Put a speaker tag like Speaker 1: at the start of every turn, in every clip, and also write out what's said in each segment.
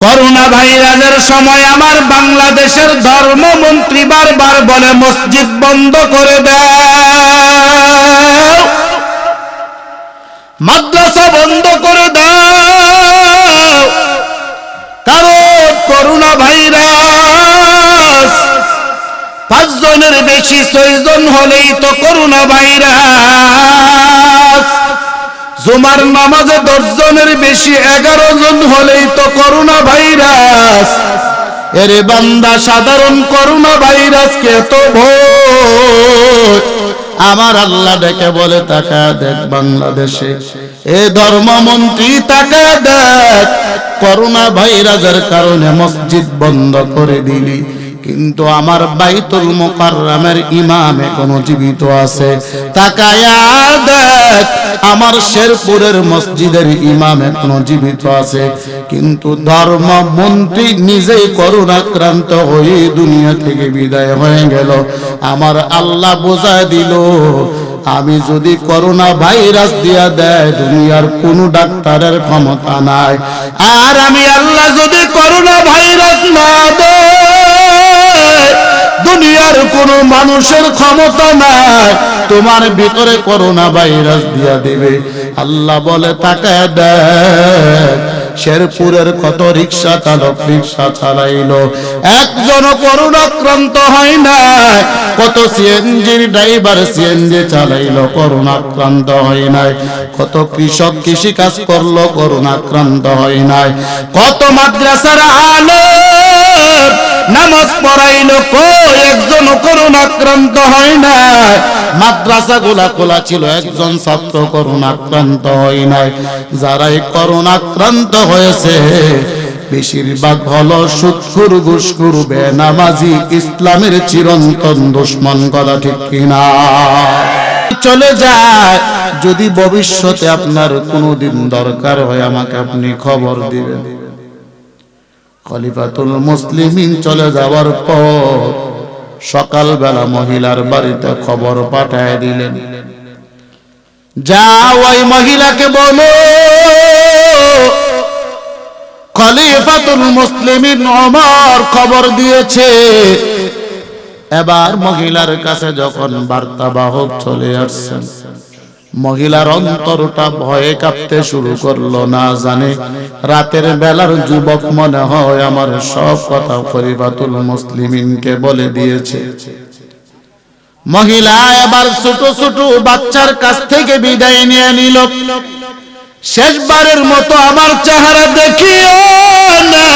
Speaker 1: Corona ভাইরাসের সময় আমার বাংলাদেশের ধর্মমন্ত্রী বারবার বলে মসজিদ বন্ধ করে দাও, মাদ্রাসা বন্ধ করে দাও, কারণ করোনা ভাইরাস 5 জনের বেশি 6 জন হলেই তো করোনা ভাইরাস, জুমার নামাজে 10 জনের বেশি 11 জন হলেই তো করোনা ভাইরাস। এরে বান্দা, সাধারণ করোনা ভাইরাসকে তো ভয় আমার আল্লাহ ডেকে বলে তাকা দেখ বাংলাদেশে এ ধর্মমন্ত্রী তাকা দেখ, করোনা ভাইরাসের কারণে মসজিদ বন্ধ করে দিলি, কিন্তু আমার বাইতুল মুকাররমের ইমাম এখনো জীবিত আছে। তাকায়া দেখ আমার শেরপুরের মসজিদের ইমাম এখনো জীবিত আছে, কিন্তু ধর্মমন্ত্রী নিজেই করোনাক্রান্ত হয়ে দুনিয়া থেকে বিদায় হয়ে গেল। আমার আল্লাহ বোঝায় দিল, আমি যদি করোনা ভাইরাস দিয়া দেয় দুনিয়ার কোনো ডাক্তারের ক্ষমতা নাই, আর আমি আল্লাহ যদি করোনা ভাইরাস না দেয় দুনিয়ার কোনো মানুষের ক্ষমতা নাই তোমার ভিতরে করোনা ভাইরাস দিয়া দিবে। আল্লাহ বলে তাকায় দেখ শেরপুরের কত রিক্সা চালক রিক্সা চালাইলো, একজন করোনাক্রান্ত হয় না, কত সিএনজির ড্রাইভার সিএনজি চালাইলো করোনাক্রান্ত হয় নাই, কত কৃষক কৃষি কাজ করলো করোনাক্রান্ত হয় নাই, কত মাদ্রাসার আলেম নামাজ পড়াইলো কই একজন করোনাক্রান্ত হয় না, মাদ্রাসা গুলা খোলা ছিল একজন ছাত্র করোনাক্রান্ত হয় নাই। যারাই করোনাক্রান্ত হয়েছে বেশিরভাগ হলো সুদখোর ঘুষখোর বেনামাজি ইসলামের চিরন্তন দুশমন, কথা ঠিক কিনা? চলে যায়, যদি ভবিষ্যতে আপনার কোনোদিন দরকার হয় আমাকে আপনি খবর দিবেন। খলিফাতুল মুসলিমিন চলে যাওয়ার পর সকালবেলা মহিলার বাড়িতে খবর পাঠায় দিলেন, যাও ওই মহিলাকে বলো খলিফাতুল মুসলিমিন ওমর খবর দিয়েছে। এবার মহিলার কাছে যখন বার্তাবাহক চলে আসছেন, মহিলার অন্তরটা ভয়ে কাঁপতে শুরু করলো, না জানে রাতের বেলার যুবক মনে হয় আমার সব কথা খলিফাতুল মুসলিমিনকে বলে দিয়েছে। মহিলা এবার ছোট ছোট বাচ্চার কাছ থেকে বিদায় নিয়ে নিল, শেষবারের মতো আমার চেহারা দেখিও না,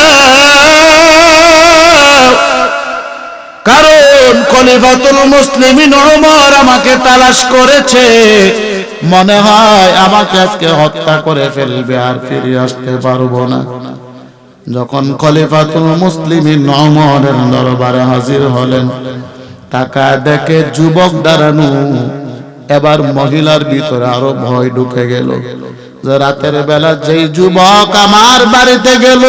Speaker 1: কারণ খলিফাতুল মুসলিমিন ওমর আমাকে তালাশ করেছে, মনে হয় আমাকে আজকে হত্যা করে ফেলবে, আর ফিরে আসতে পারবো না। যখন খলিফাতুল মুসলিমিন ওমরের দরবারে হাজির হলেন, টাকা দেখে যুবক দাঁড়ানো, এবার মহিলার ভিতরে আরো ভয় ঢুকে গেল যে রাতের বেলা যেই যুবক আমার বাড়িতে গেল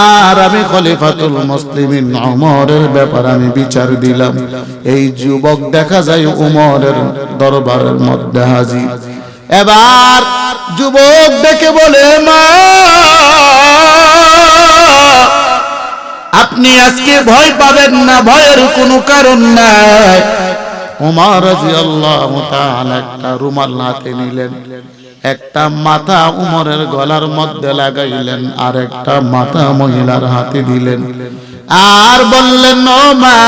Speaker 1: আর আমি খলিফাতুল মুসলিমিন ওমরের ব্যাপারে আমি বিচার দিলাম, এই যুবক দেখা যায় ওমরের দরবারের মধ্যে হাজির। এবার যুবক দেখে বলে, মা আপনি আজকে ভয় পাবেন না, ভয়ের কোনো কারণ নাই। ওমর রাদিয়াল্লাহু তাআলা একটা রুমাল হাতে নিলেন, একটা মাথা উমরের গলার মধ্যে লাগাইলেন, আর একটা মাথা মহিলার হাতে দিলেন, আর বললেন, ও মা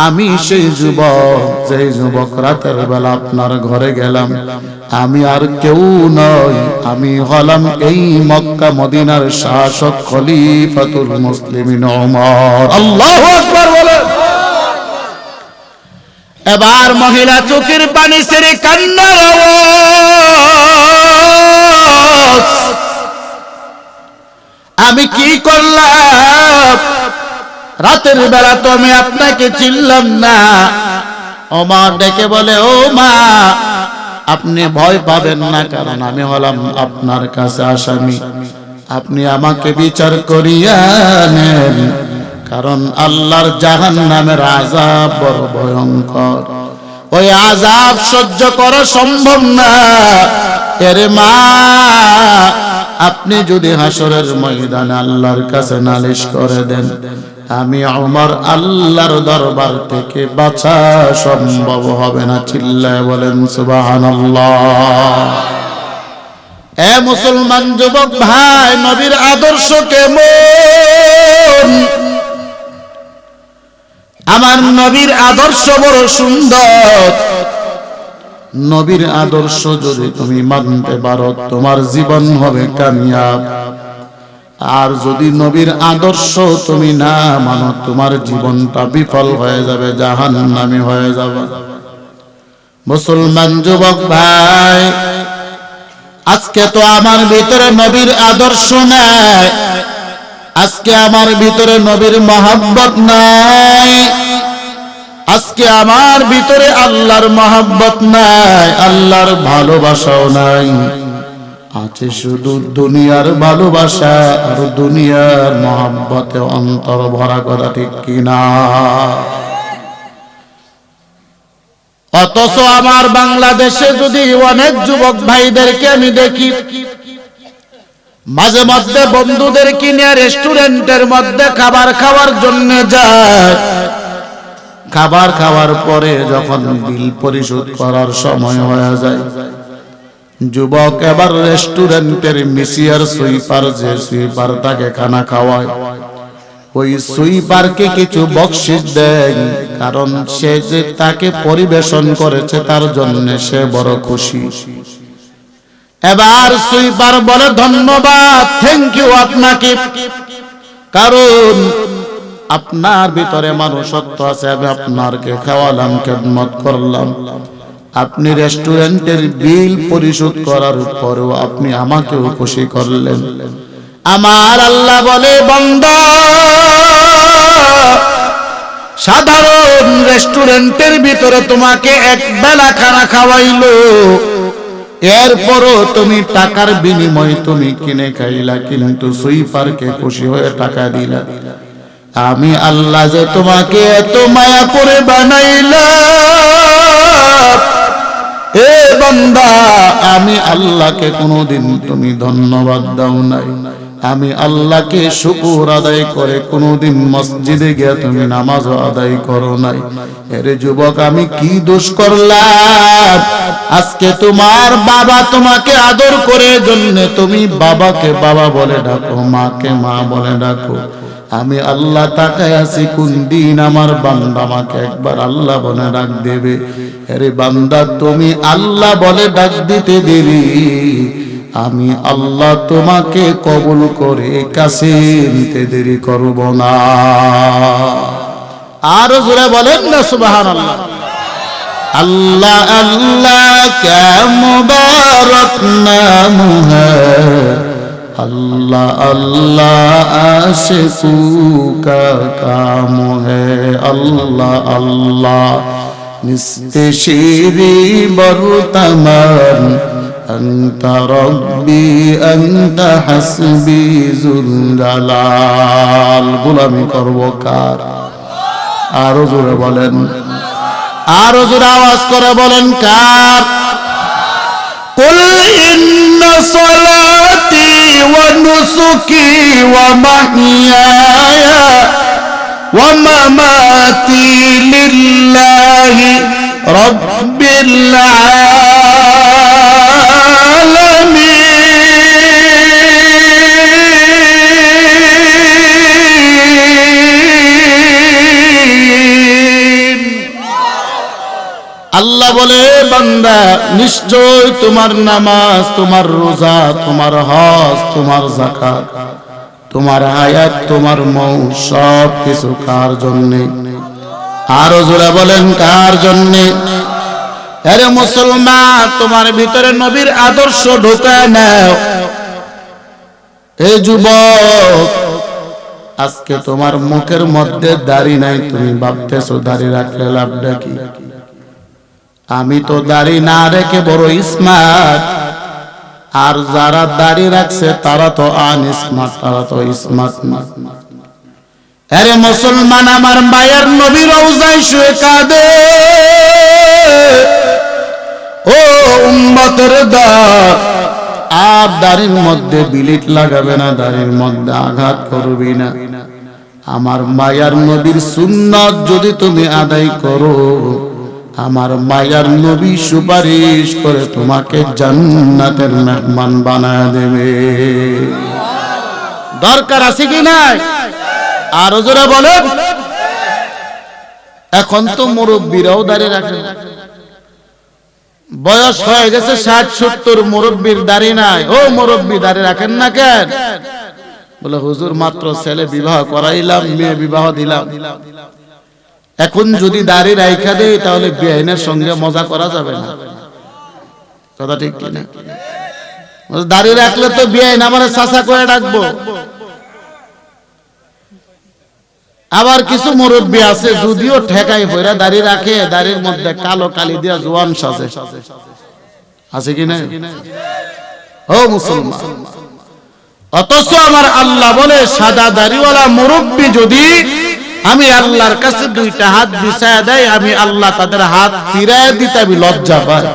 Speaker 1: আমি সেই যুবক যেই যুবক রাতের বেলা আপনার ঘরে গেলাম, আমি আর কেউ নই, আমি হলাম এই মক্কা মদিনার শাসক খলিফাতুল মুসলিমিন ওমর। আল্লাহু আকবার বলেন। এবার মহিলা চোখের পানি ছেড়ে কান্নার আওয়াজ, আমি কি করলাম, রাতের বেলা তো আমি আপনাকে চিনলাম না। ওমর ডেকে বলে, ও মা আপনি ভয় পাবেন না, কারণ আমি হলাম আপনার কাছে আসামি, আপনি আমাকে বিচার করিয়া নেন, কারণ আল্লাহর জাহান্নামের আযাব বড় ভয়ঙ্কর, ওই আযাব সহ্য করা সম্ভব না। এরে মা আপনি যদি হাসরের ময়দানে আল্লাহর কাছে নালিশ করে দেন, আমি ওমর আল্লাহর দরবার থেকে বাঁচা সম্ভব হবে না। চিল্লায় বলেন সুবহানাল্লাহ। এ মুসলমান যুবক ভাই, নবীর আদর্শ কেমন? আমার নবীর আদর্শ বড় সুন্দর। নবীর আদর্শ যদি তুমি মানতে পারো, তোমার জীবন হবে কামিয়াব। আর যদি নবীর আদর্শ তুমি না মানো, তোমার জীবনটা বিফল হয়ে যাবে, জাহান্নামী হয়ে যাবে। মুসলমান যুবক ভাই, আজকে তো আমার ভিতরে নবীর আদর্শ নাই, আজকে আমার ভিতরে নবীর মহব্বত নাই, আজকে আমার ভিতরে আল্লাহর মহব্বত নাই, আল্লাহর ভালোবাসাও নাই। আছে শুধু দুনিয়ার ভালোবাসা আর দুনিয়ার মহব্বতে অন্তর ভরা, কথা ঠিক কিনা? অথচ আমার বাংলাদেশে যদি অনেক যুবক ভাইদেরকে আমি দেখি, মাঝে মধ্যে বন্ধুদের কিনে রেস্টুরেন্টের মধ্যে খাবার খাওয়ার জন্য যায়। খাবার খাওয়ার পরে যখন বিল পরিশোধ করার সময় হয়ে যায়, যুবক এবার রেস্টুরেন্টের মিসিয়ার সুইপার, যে সুইপার তাকে খানা খাওয়ায়, ওই সুইপারকে কিছু বকশিশ দেয়, কারণ সে যে তাকে পরিবেশন করেছে তার জন্য সে বড় খুশি। এবার সুইপার বলে, ধন্যবাদ, থ্যাংক ইউ আপনাকে, কারণ আপনার ভিতরে মানুষত্ব আছে, আমি আপনাকে খাওয়ালাম, খেদমত করলাম। আপনি রেস্টুরেন্টের বিল পরিশোধ করার পরেও আপনি আমাকেও খুশি করলেন। আমার আল্লাহ বলে, বান্দা, সাধারণ রেস্টুরেন্টের ভিতরে তোমাকে এক বেলা খানা খাওয়াইলো, এরপরও তুমি টাকার বিনিময়ে তুমি কিনে খাইলা, কিন্তু সুইপারকে খুশি হয়ে টাকা দিলা। আমি আল্লাহ যে তোমাকে এত মায়া করে বানাইলাম, এ বান্দা, আমি আল্লাহকে কোনোদিন তুমি ধন্যবাদ দাও নাই, আমি আল্লাহকে শুকর আদায় করে কোনোদিন মসজিদে গিয়ে তুমি নামাজ আদায় করো নাই। এর যুবক, আমি কি দোষ করলাম? আজকে তোমার বাবা তোমাকে আদর করে জন্য তুমি বাবাকে বাবা বলে ডাকো, মাকে মা বলে ডাকো। আমি আল্লাহ তাকায় আছি কোন দিন আমার বান্দা আমাকে একবার আল্লাহ বলে ডাক দেবে। আরে বান্দা, তুমি আল্লাহ বলে ডাক দিতে দেরি, আমি আল্লাহ তোমাকে কবুল করে কাছে নিতে দেরি করব না। আর জোরে বলেন না সুবহানাল্লাহ। আল্লাহ আল্লাহ ক্যা মুবারক নাম হ্যায়, अल्लाह अल्लाह आशिकू का काम है। अल्लाह अल्लाह निस्ते शीरी बरुतमन अंत रब्बी अंत हस्बी जुल जलाल। गुलामी करबो कार? आरो जोरे बोलेन, आरो जोरे आवाज करे बोलेन कार? कुल इन्ना सलाती व नुसुकी व महयाया व ममाती लिल्लाहि रब्बिल आलमीन। আল্লাহ বলে, বান্দা, নিশ্চয় তোমার নামাজ, তোমার রোজা, তোমার হজ, তোমার যাকাত, তোমার হায়াত, তোমার মৌত, সব কিছু কার জন্যে? আরো জোরে বলেন, কার জন্যে? আরে মুসলমান, তোমার ভিতরে নবীর আদর্শ ঢোকায় নাও। এই যুবক, আজকে তোমার মুখের মধ্যে দাড়ি নাই, তুমি ভাবতেছো দাড়ি রাখলে লাভটা কি? আমি তো দাড়ি না রেখে বড় স্মার্ট, আর যারা দাড়ি রাখছে তারা তো আনস্মার্ট, তারা তো স্মার্ট না। আরে মুসলমান, আমার মায়ের নবী রওজায় শুয়ে কাঁদে, ও উম্মতের দল, আর দাড়ির মধ্যে বিলিট লাগাবে না, দাড়ির মধ্যে আঘাত করবি না। আমার মায়ার নবীর সুন্নাত যদি তুমি আদায় করো, আমার মায়ার নবী সুপারিশ করে তোমাকে জান্নাতের মেহমান বানায় দেবে। দরকার আছে কি নাই? আরো জোরে বলেন। এখন তো মুরব্বীরাও দাড়ি রাখে, বয়স হয়ে গেছে 60-70, মুরব্বীর দাড়ি নাই। ও মুরব্বী, দাড়ি রাখেন না কেন? বলে হুজুর মাত্র ছেলে বিবাহ করাইলাম, মেয়ে বিবাহ দিলাম, এখন যদি দাড়ি রাইখা দেই তাহলে বেআইনের সঙ্গে মজা করা যাবে না। কথা ঠিক কিনা? দাড়ি রাখলে তো বেআইন আমারে চাচা করে ডাকবো। আবার কিছু মুরব্বী আছে যদিও ঠেকাই পয়রা দাড়ি রাখে, দাড়ির মধ্যে কালো কালি দিয়া জোয়ান সাজে, আছে কি না? ও মুসলমান, অথচ আমার আল্লাহ বলে সাদা দাড়িওয়ালা মুরব্বী যদি আমি আল্লাহর কাছে দুইটা হাত বিছায়া দেয়, আমি আল্লাহ তাদের হাত ফিরায় দিতে আমি লজ্জা পাই।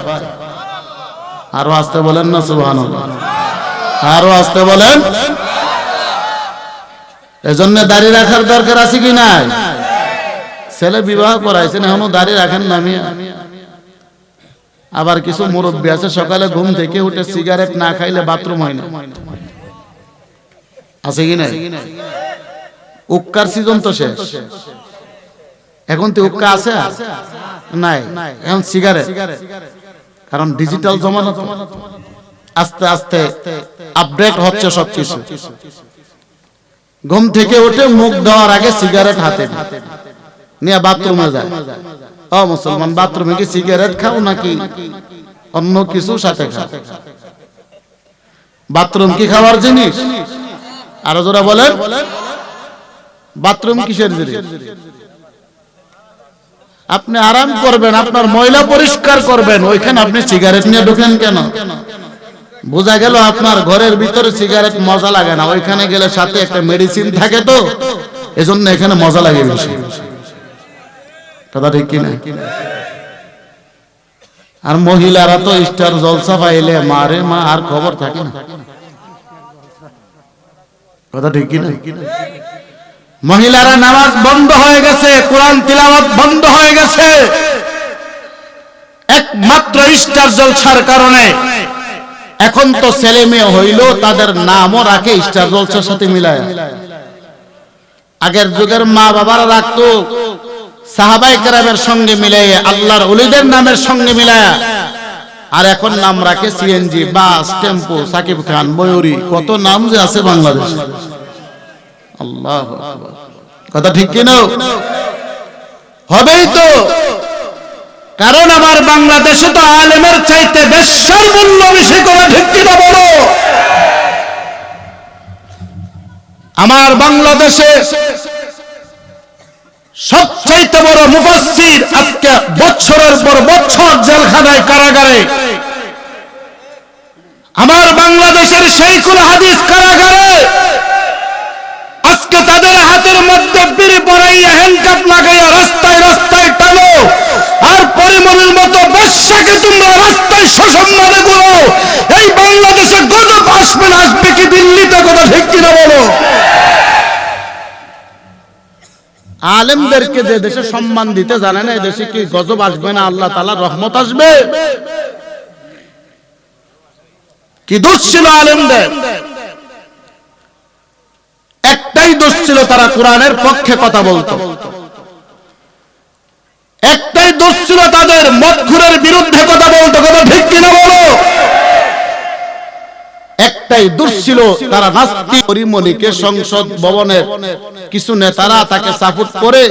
Speaker 1: আরো আসতে বলেন না সুবহানাল্লাহ, আরো আসতে বলেন। এজন্য দাড়ি রাখার দরকার আছে কি নাই? ছেলে বিবাহ করাইছেন এখনো দাড়ি রাখেন না। আমি আবার কিছু মুরব্বী আছে সকালে ঘুম থেকে উঠে সিগারেট না খাইলে বাথরুম হয় না, আছে কি নাই? উক্কার সিজন তো শেষ, এখন তো উক্কা আছে নাই, এখন সিগারেট। কারণ ডিজিটাল জমানা, আস্তে আস্তে আপডেট হচ্ছে সবকিছু। ঘুম থেকে উঠে মুখ ধোয়ার আগে সিগারেট হাতে নিয়ে বাথরুমে যায়। ও মুসলমান, বাথরুমে কি সিগারেট খাও নাকি অন্য কিছু সাথে খাও? বাথরুম কি খাওয়ার জিনিস? আরো জোরে বলেন, বাথরুম কিসের জিনিস? আপনি আরাম করবেন, আপনার ময়লা পরিষ্কার করবেন, ওইখানে আপনি সিগারেট নিয়ে ঢোকেন কেন? বোঝা গেল আপনার ঘরের ভিতরে সিগারেট মজা লাগে না, ওইখানে গেলে সাথে একটা মেডিসিন থাকে, তো এজন্য এখানে মজা লাগে বেশি। কথা ঠিক কিনা? আর মহিলারা তো স্টার জলসা পাইলে মারে মা আর খবর থাকে না। কথা ঠিক কিনা? মহিলারা নামাজ বন্ধ হয়ে গেছে, কোরআন তিলাওয়াত বন্ধ হয়ে গেছে, একমাত্র স্টার জলসার কারণে। এখন তো ছেলে মেয়ে হইল তাদের নামও রাখে স্টার জলসার সাথে মিলায়। আগের যুগের মা বাবারা রাখতো সাহাবায়ে কেরামের সঙ্গে মিলাইয়া, আল্লাহর ওলিদের নামের সঙ্গে মিলায়া। আর এখন নাম রাখে সিএনজি, বাস, টেম্পো, সাকিব খান, ময়ূরী, কত নাম যে আছে বাংলাদেশ। আল্লাহু আকবার। কথা ঠিক কি না? হবেই তো, কারণ আমার বাংলাদেশে তো আলেমের চাইতে বেশ্যার মূল্য বেশি। কথা ঠিক কি না বলো? আমার বাংলাদেশে সবচাইতে বড় মুফাসসির আজকে বছরের পর বছর জেলখানায়, কারাগারে। আমার বাংলাদেশের শাইখুল হাদিস কারাগারে। আজকে তাদের হাতের মধ্যে বিড়ি পরাইয়া, হ্যান্ডকাপ লাগাইয়া রাস্তায় রাস্তায় টানো। আর পরিমলের মতো বেশ্যাকে তোমরা রাস্তায় সসম্মানে গুলো। এই বাংলাদেশে গজব আসবে না, আসবে কি দিল্লিতে? কথা ঠিক কিনা বলো? আলেমদেরকে যে দেশে সম্মান দিতে জানে না, এই দেশে কি গজব আসবে না? আল্লাহ তাআলার রহমত আসবে? কি দোষ ছিল আলেমদের? একটাই দোষ ছিল, তারা কোরআনের পক্ষে কথা বলতো। একটাই দোষ ছিল, তাদের মদখুরের বিরুদ্ধে কথা বলতো। কথা ঠিক কিনা বলো? একটাই দোষ ছিল, তারা নাস্তিক। পরিমণিকে সংসদ ভবনের কিছু নেতারা তাকে সাপোর্ট করে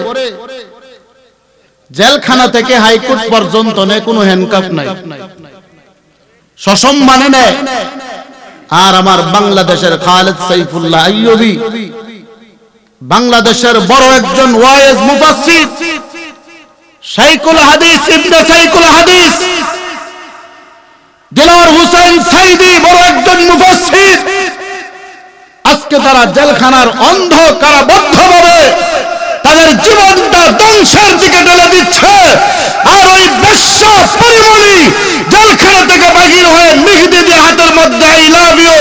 Speaker 1: জেলখানা থেকে হাইকোর্ট পর্যন্ত নেয়, কোনো হ্যান্ডকাপ নাই, সসম্মানে নেয়। আর আমার বাংলাদেশের খালেদ সাইফুল্লাহ আইয়ুবী, বাংলাদেশের বড় একজন ওয়াইজ মুফাসসির, শাইখুল হাদিস, ইবনে শাইখুল হাদিস দিলওয়ার হোসেন সাইদি, বড় একজন মুফাসসির, আজকে তারা জেলখানার অন্ধ কারাবদ্ধভাবে তাদের জীবনটা ধ্বংসের দিকে ঠেলে দিচ্ছে। আর ওই বেশ্যা পরিমণি জেলখানা থেকে বাহির হয়ে মেহেদি দিয়ে হাতের মধ্যে আই লাভ ইউ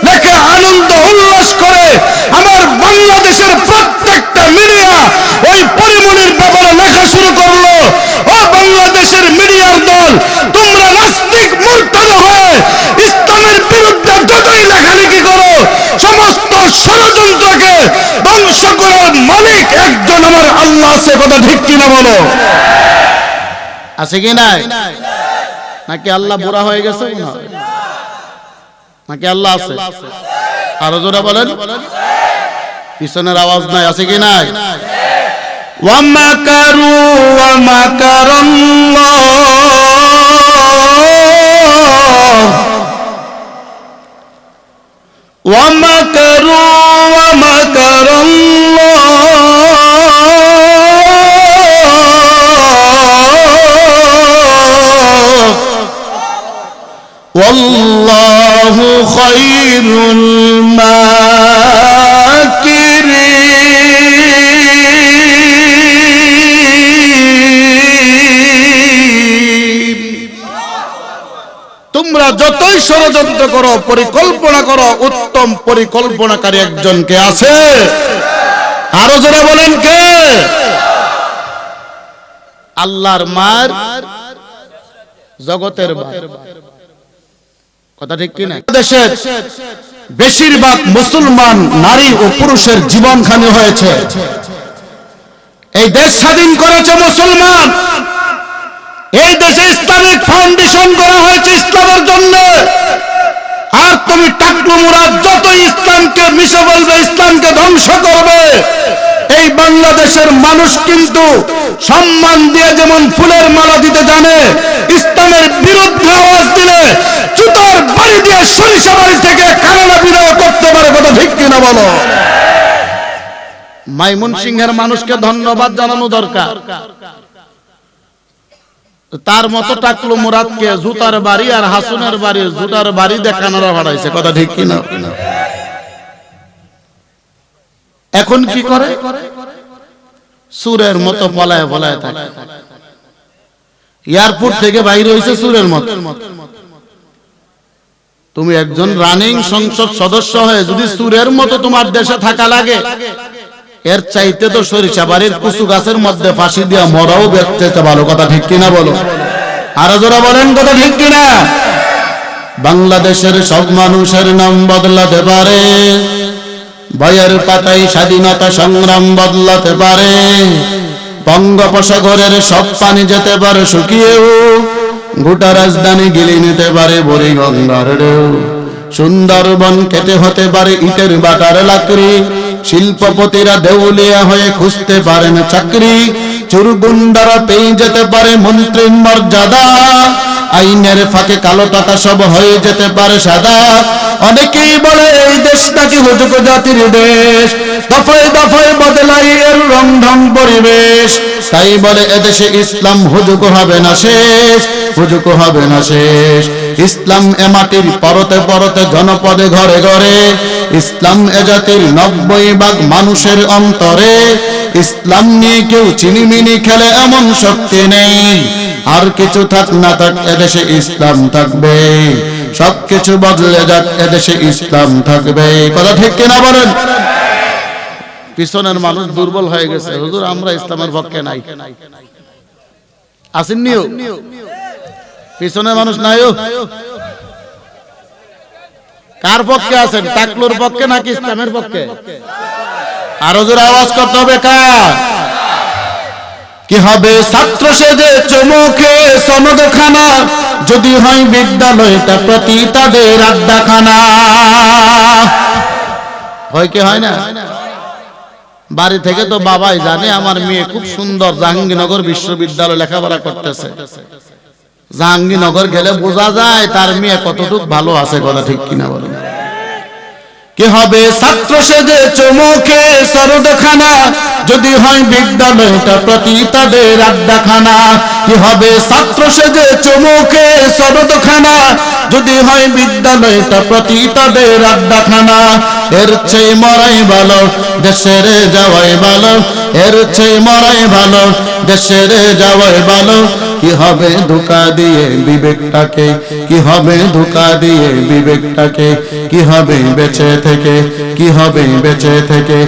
Speaker 1: লেখে আনন্দ উল্লাস করে আমার বাংলাদেশের প্রত্যেকটা মিডিয়া ওই পরিমণির ব্যাপারে লেখা শুরু করলো। ও বাংলাদেশের মিডিয়ার দল, তোমরা নাস্তিক মুরতাদ হয়ে ইসলামের বিরুদ্ধে যতই লেখালেখি করো, সমস্ত ষড়যন্ত্রকে ধ্বংস করার মালিক একজন আমার আল্লাহ আছে। কথা ঠিক কিনা বলো? আছে কি নাই? নাকি আল্লাহ বুড়া হয়ে গেছে? নাকি আল্লাহ আছে? আরো জোরে বলেন। পিছনের আওয়াজ নাই, আছে কি নাই? ওয়ামাকারু ওয়ামাকারাল্লাহ ওয়ামাকারু ওয়ামাকারাল্লাহ ওয়াল্লাহু খায়রুল মাকিরিন। তোমরা যতই ষড়যন্ত্র করো, পরিকল্পনা করো, উত্তম পরিকল্পনাকারী একজন কে আছে? আরো জোরে বলেন কে? আল্লাহর মার, জগতের মার। কথা ঠিক কি না? দেশের বেশিরভাগ মুসলমান নারী ও পুরুষের জীবনখানি হয়েছে। এই দেশ স্বাধীন করেছে মুসলমান। এই দেশে ইসলামিক ফাউন্ডেশন করা হয়েছে ইসলামের জন্য। আর তুমি টাকলু মুরাদ যত ইসলামকে মিশে বলবে, ইসলামকে ধ্বংস করবে, এই বাংলাদেশের মানুষ কিন্তু সম্মান দিয়ে যেমন ফুলের মালা দিতে জানে, ইসলামের বিরুদ্ধে আওয়াজ দিলে জুতার বাড়ি দিয়ে সরিষা বাড়ি থেকে কানালা বিদায় করতে পারে। কথা ঠিক কিনা বলো? ময়মনসিংহের মানুষকে ধন্যবাদ জানানো দরকার। তার মতো টাকলু মুরাদকে জুতার বাড়ি আর হাসুনের বাড়ি, জুতার বাড়ি দিয়ে কানালা বাড়াইছে। কথা ঠিক কিনা? এখন কি করে? সুরের মতো পলায় পলায় থাকে। এয়ারপোর্ট থেকে বাইরে হইছে সুরের মতো। তুমি একজন রানিং সংসদ সদস্য হয়ে যদি সুরের মতো তোমার দেশে থাকা লাগে, এর চাইতে তো সরিষা বাড়ির কুচু গাছের মধ্যে ফাঁসি দিয়া মরাও ব্যক্তি ভালো। কথা ঠিক কিনা বলো? আরো জোরে বলেন। কথা ঠিক কিনা? বাংলাদেশের সব মানুষের নাম বদলাতে পারে, বইয়ের পাতায় স্বাধীনতা সংগ্রাম বদলাতে পারে, বঙ্গোপসাগরের সব পানি যেতে পারে শুকিয়েও, গোটা রাজধানী গিলে নিতে পারে বুড়িগঙ্গার ঢেউ, সুন্দরবন কেটে হতে পারে ইটের বাটার লাকড়ি, শিল্পপতিরা দেউলিয়া হয়ে খুঁজতে পারেন চাকরি, চুরগুন্ডারা পেয়ে যেতে পারে মন্ত্রীর মর্যাদা, আইনের ফাঁকে কালো টাকা সব হয়ে যেতে পারে সাদা। অনেকেই বলে এই দেশ নাকি হুজুগ জাতির দেশ, দফায় দফায় বদলাই এর রং ঢং পরিবেশ, তাই বলে এদেশে ইসলাম হুজুগ হবে না শেষ, হুজুগ হবে না শেষ। ইসলাম এ মাটির পরতে পরতে জনপদে ঘরে ঘরে, ইসলাম এ জাতির 90% মানুষের অন্তরে, ইসলাম নিয়ে কেউ চিনিমিনি খেলে এমন শক্তি নেই, আর কিছু থাক না থাক এদেশে ইসলাম থাকবে, সবকিছু বদলে যাক এদেশে ইসলাম থাকবে। কথা ঠিক কিনা বলেন? পিছনের মানুষ দুর্বল হয়ে গেছে, হুজুর আমরা ইসলামের পক্ষে নাই। আসেননিও পিছনের মানুষ নাইও? কার পক্ষে আছেন? টাকলুর পক্ষে নাকি ইসলামের পক্ষে? আরো জোরে আওয়াজ করতে হবে। কার? কি হবে ছাত্র সেজে চমুকে সনদখানা, যদি হয় বিদ্যালয়টা প্রতি তাদের আড্ডাখানা। হয় কি হয় না? বাড়ি থেকে তো বাবাই জানে আমার মেয়ে খুব সুন্দর জাহাঙ্গীরনগর বিশ্ববিদ্যালয় লেখাপড়া করতেছে। জাহাঙ্গীরনগর গেলে বোঝা যায় তার মেয়ে কতটুকু ভালো আছে। কথা ঠিক কিনা বলেন? কি হবে ছাত্র সেজে চমুকে সনদখানা, যদি হয় বিদ্যালয়টা প্রতি তাদের আড্ডাখানা, কি হবে ছাত্র সেজে চুমুকে সবদখানা, যদি হয় বিদ্যালয়টা প্রতি তাদের আড্ডাখানা। এর চেয়ে মরাই ভালো দেশের যাওয়াই ভালো, এর চেয়ে মরাই ভালো দেশের যাওয়াই ভালো। কি হবে ধোঁকা দিয়ে বিবেকটাকে, কি হবে ধোঁকা দিয়ে বিবেকটাকে, কি হবে বেঁচে থেকে, কি হবে বেঁচে থেকে।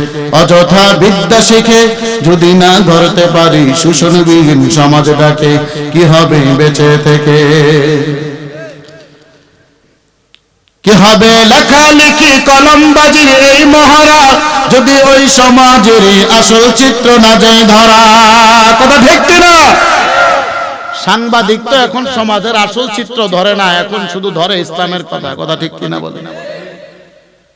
Speaker 1: অযথা বিদ্যা শিখে যদি না গড়তে পারি শোষণবিহীন সমাজটাকে, কি হবে বেঁচে থেকে। কি হবে লেখালেখি কলমবাজির এই মহড়া, যদি ওই সমাজের আসল চিত্র না যায় ধরা। কথা ঠিক কিনা? সাংবাদিক তো এখন সমাজের আসল চিত্র ধরে না, এখন শুধু ধরে ইসলামের কথা। কথা ঠিক কিনা বলেন?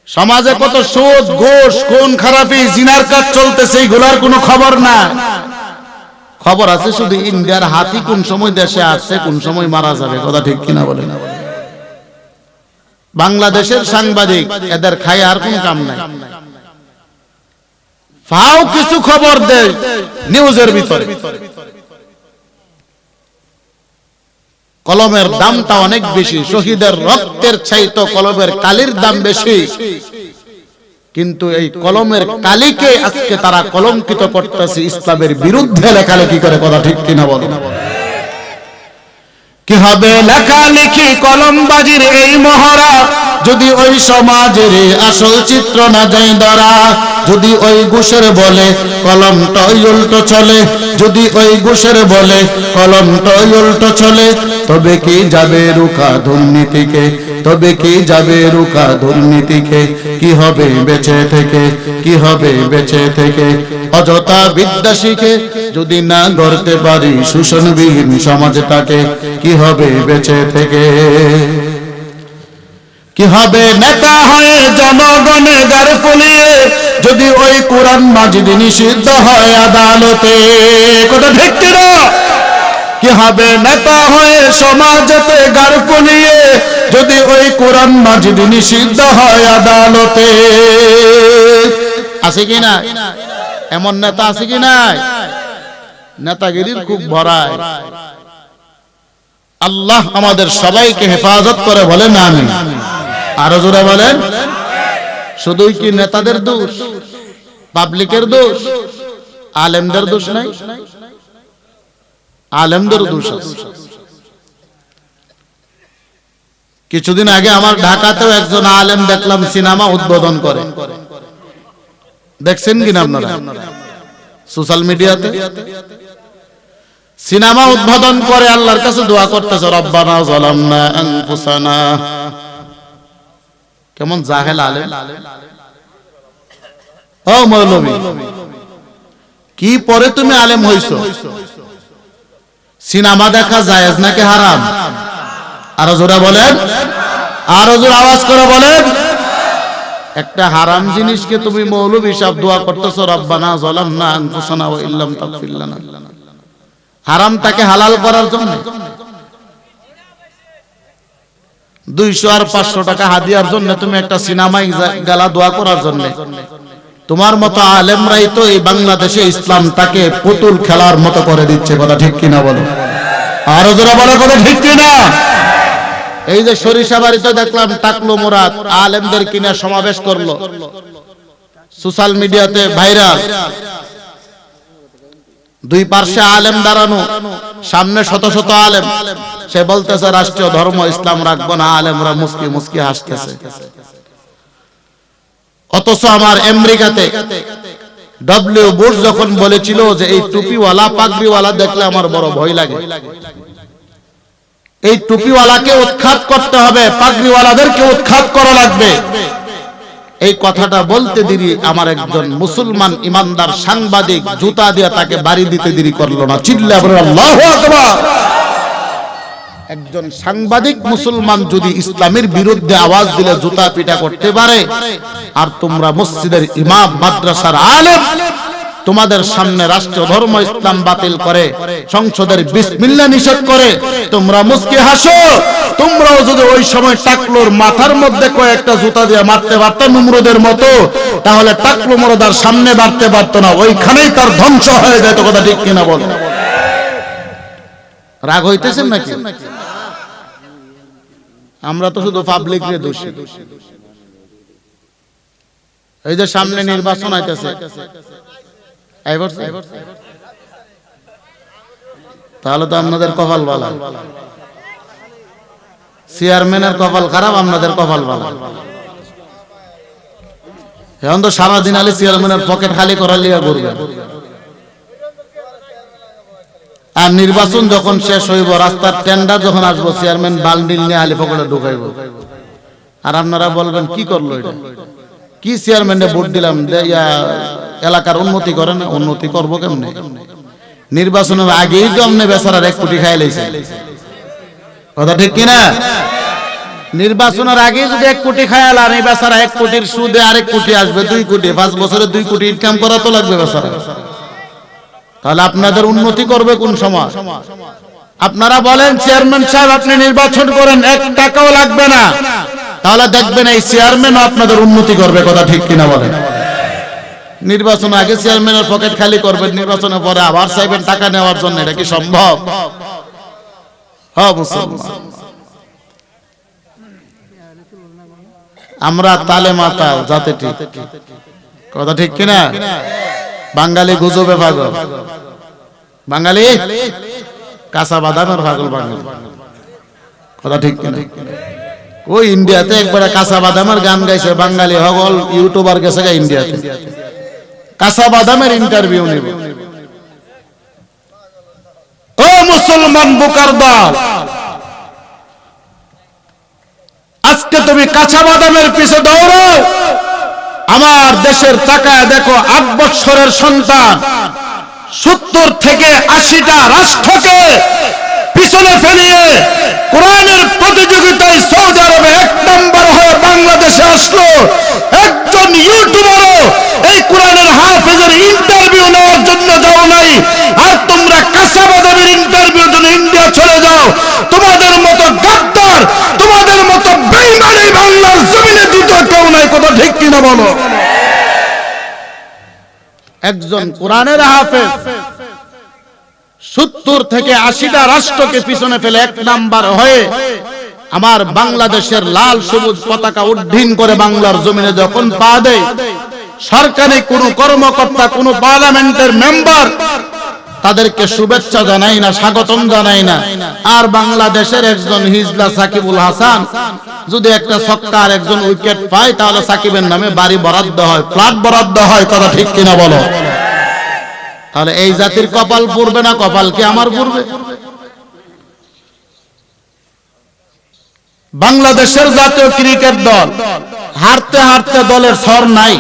Speaker 1: সমাজে কত সুদ, ঘুষ, খুন খারাপি, জিনার কাজ চলতেছে, এইগুলার কোনো খবর না। খবর আছে শুধু ইন্ডিয়ার হাতি কোন সময় দেশে আসছে, কোন সময় মারা যাবে। কথা ঠিক কিনা বলেন? বাংলাদেশের সাংবাদিক এদের খায় আর কোন কাম নাই, ফাও কিছু খবর দেয় নিউজের ভিতরে। কলমের দামটা অনেক বেশি, শহীদের রক্তের চাইতে কলমের কালির দাম বেশি, কিন্তু এই কলমের কালিকে আজকে তারা কলঙ্কিত করতেছে, ইসলামের বিরুদ্ধে লেখালেখি করে। কথা ঠিক কিনা বলেন? কি হবে লেখালেখি কলমবাজির এই মহড়া, যদি ওই সমাজের আসল চিত্র না যায় ধরা। যদি ওই ঘুষের বলে কলমটাই উল্টো চলে, যদি ওই ঘুষের বলে কলমটাই উল্টো চলে, তবে কি যাবে রুখা দুর্নীতিকে, তবে কি যাবে রুখা দুর্নীতিকে। কি হবে বেঁচে থেকে, কি হবে বেঁচে থেকে। অযথা বিদ্যা শিখে যদি না গড়তে পারি শোষণবিহীন সমাজটাকে, কি হবে বেঁচে থেকে। কি হবে নেতা হয়ে জনগণের গার ফুলিয়ে, যদি ওই কোরআন মাজিদ নিষিদ্ধ হয় আদালতে। কথা ঠিক কিনা? কি হবে নেতা হয়ে সমাজেতে গার ফুলিয়ে, যদি ওই কোরআন মাজিদ নিষিদ্ধ হয় আদালতে। আছে কি না এমন নেতা? আছে কি না? নেতাগিরির খুব ভরায়। আল্লাহ আমাদের সবাইকে হেফাজত করে, বলেন আমিন। আরো জোরে বলেন। শুধুই কি নেতাদের দোষ, পাবলিকের দোষ, আলেমদের দোষ নাই? আলেমদের দোষ আছে। কিছুদিন আগে আমার ঢাকাতেও একজন আলেম দেখলাম সিনেমা উদ্বোধন করে। দেখছেন কিনা আপনারা সোশ্যাল মিডিয়াতে? সিনেমা উদ্বোধন করে আল্লাহর কাছে দোয়া করতেছে, রব্বানা যালামনা আনফুসানা। কেমন জাহেল আলেম! ও মৌলভী, কি পরে তুমি আলেম হইছো? সিনেমা দেখা জায়েজ নাকি হারাম? আরো জোরে বলেন, আরো জোরে আওয়াজ করে বলেন। একটা হারাম জিনিসকে তুমি মৌলভী সাহেব দোয়া করতেছো, রব্বানা যালামনা আনফুসানা ওয়া ইল্লাম তাগফির লানা। হারামটাকে হালাল করার জন্য 200 আর 500 টাকা হাদিয়ার জন্য তুমি একটা সিনেমায় গেলা দোয়া করার জন্য। তোমার মতো আলেমরাই তো এই বাংলাদেশে ইসলামটাকে পুতুল খেলার মতো করে দিচ্ছে। কথা ঠিক কিনা বলো? আরো জোরে বলো, কথা ঠিক কিনা? এই যে সরিষাবাড়িতে দেখলাম টাকলো মুরাদ আলেমদের কিনা সমাবেশ করলো, সোশ্যাল মিডিয়াতে ভাইরাল। দুই পার্শ্বে আলেম দাঁড়ানো, সামনে শত শত আলেম। সে বলতেছে রাষ্ট্রীয় ধর্ম ইসলাম রাখবো না, আলেমরা মুস্কি মুস্কি হাসতেছে। অথচ আমার আমেরিকাতে ডব্লিউ বুশ যখন বলেছিল যে এই টুপিওয়ালা পাগড়িওয়ালা দেখলে আমার বড় ভয় লাগে, এই টুপিওয়ালাকে উৎখাত করতে হবে, পাগড়িওয়ালাদেরকে উৎখাত করা লাগবে, এই কথাটা বলতে দেরি আমার একজন মুসলমান ইমানদার সাংবাদিক জুতা দিয়ে তাকে বাড়ি দিতে দেরি করলো না। চিল্লা বলে আল্লাহু আকবার। একজন সাংবাদিক মুসলমান যদি ইসলামের বিরুদ্ধে আওয়াজ দিলে জুতা পিটা করতে পারে, আর তোমরা মসজিদের ইমাম, মাদ্রাসার আলেম, তোমাদের সামনে রাষ্ট্র ধর্ম ইসলাম বাতিল করে, সংসদের বিসমিল্লাহ নিষেধ করে, তোমরা মুস্কি হাসো। তোমরাও যদি ওই সময় টাকলোর মাথার মধ্যে কয়েকটা জুতা দিয়ে মারতে পারতো নমরুদের মতো, তাহলে টাকলো মরদার সামনে বাড়তে পারতো না, ওইখানেই তার ধ্বংস হয়ে যেত। কথা ঠিক কিনা বল? রাগ হইতেছেন নাকি? আমরা তো শুধু পাবলিক রে দোষী। এই যে সামনে নির্বাচন আইতেছে, তাহলে তো আপনাদের কপাল ভালো। চেয়ারম্যানের কপাল খারাপ, আপনাদের কপাল ভালো। এখন তো সারাদিন আলী চেয়ারম্যানের পকেট খালি করা লিয়া করবে। আর নির্বাচন যখন শেষ হইব, রাস্তার টেন্ডার যখন আসবো, চেয়ারম্যান বালডিল নিয়ে আলী পকেটে ঢুকাইব। আর আপনারা বলবেন কি করলো এটা? কি চেয়ারম্যানে ভোট দিলাম, এলাকার উন্নতি করে না? উন্নতি করবো কেমনে? নির্বাচনের আগেই তো আপনি বেচারার 1 কোটি খাই লাইছে। কথা ঠিক কিনা? নির্বাচনের আগে যদি 1 কোটি খায়াল, আর এই বেচারা 1 কোটির সুদে আরেক কোটি আসবে, 2 কোটি, 5 বছরে 2 কোটি ইনকাম করা তো লাগবে বেচারা। তাহলে আপনাদের উন্নতি করবে কোন সময়? আপনারা বলেন চেয়ারম্যান সাহেব আপনি নির্বাচন করেন, 1 টাকাও লাগবে না, তাহলে দেখবেন এই চেয়ারম্যানও আপনাদের উন্নতি করবে। কথা ঠিক কিনা বলেন? নির্বাচন আগে চেয়ারম্যানের পকেট খালি করবেন, নির্বাচনের পরে আবার চাইবেন টাকা নেওয়ার জন্য, এটা কি সম্ভব? হ্যাঁ মুসলমান, আমরা তালে মাতা যাতে ঠিক। কথা ঠিক কিনা? বাঙালি গুজবে পাগল, বাঙালি কাঁচা বাদামের পাগল বাঙালি। কথা ঠিক কিনা? ওই ইন্ডিয়াতে একবারে কাঁচা বাদামের গান গাইছে বাঙালি, হগল ইউটিউবার গেছে ইন্ডিয়াতে, কাঁচা বাদামের ইন্টারভিউ নেবে। ও মুসলমান বুকার দল, আজকে তুমি কাঁচা বাদামের পিছে দৌড়াও, আমার দেশের তাকায় দেখো 8 বছরের সন্তান 70 থেকে 80টা রাষ্ট্রকে পিছনে ফেলিয়ে কোরআনের প্রতিযোগিতায় সৌদি আরবে 1 নম্বর হয়ে বাংলাদেশে আসলো। একজন ইউটিউবারও এই কোরআনের হাফেজের ইন্টারভিউ নেওয়ার জন্য যাও নাই, আর তোমরা কাঁচা বাদামের ইন্টারভিউর জন্য ইন্ডিয়া চলে যাও। তোমাদের মতো গাদ্দার, তোমাদের মতো বেঈমান এই বাংলার জমিনে দ্বিতীয় কেউ নাই। কথা ঠিক কিনা বলো? একজন কোরআনের হাফেজ 70 থেকে 80টা রাষ্ট্রকে পিছনে ফেলে 1 নাম্বার হয়ে আমার বাংলাদেশের লাল সবুজ পতাকা উড্ডীন করে বাংলার জমিনে যখন পা দেয়, সরকারি কোনো কর্মকর্তা, কোনো পার্লামেন্টের মেম্বার তাদেরকে শুভেচ্ছা জানাই না, স্বাগতম জানাই না। আর বাংলাদেশের একজন হিজলা সাকিবুল হাসান যদি একটা ছক্কা আর একজন উইকেট পায়, তাহলে সাকিবের নামে বাড়ি বরাদ্দ হয়, ফ্ল্যাট বরাদ্দ হয়। কথা ঠিক কিনা বলো? তাহলে এই জাতির কপাল পুড়বে না? কপাল কি আমার পুড়বে? বাংলাদেশের জাতীয় ক্রিকেট দল হারতে হারতে দলের সর নাই,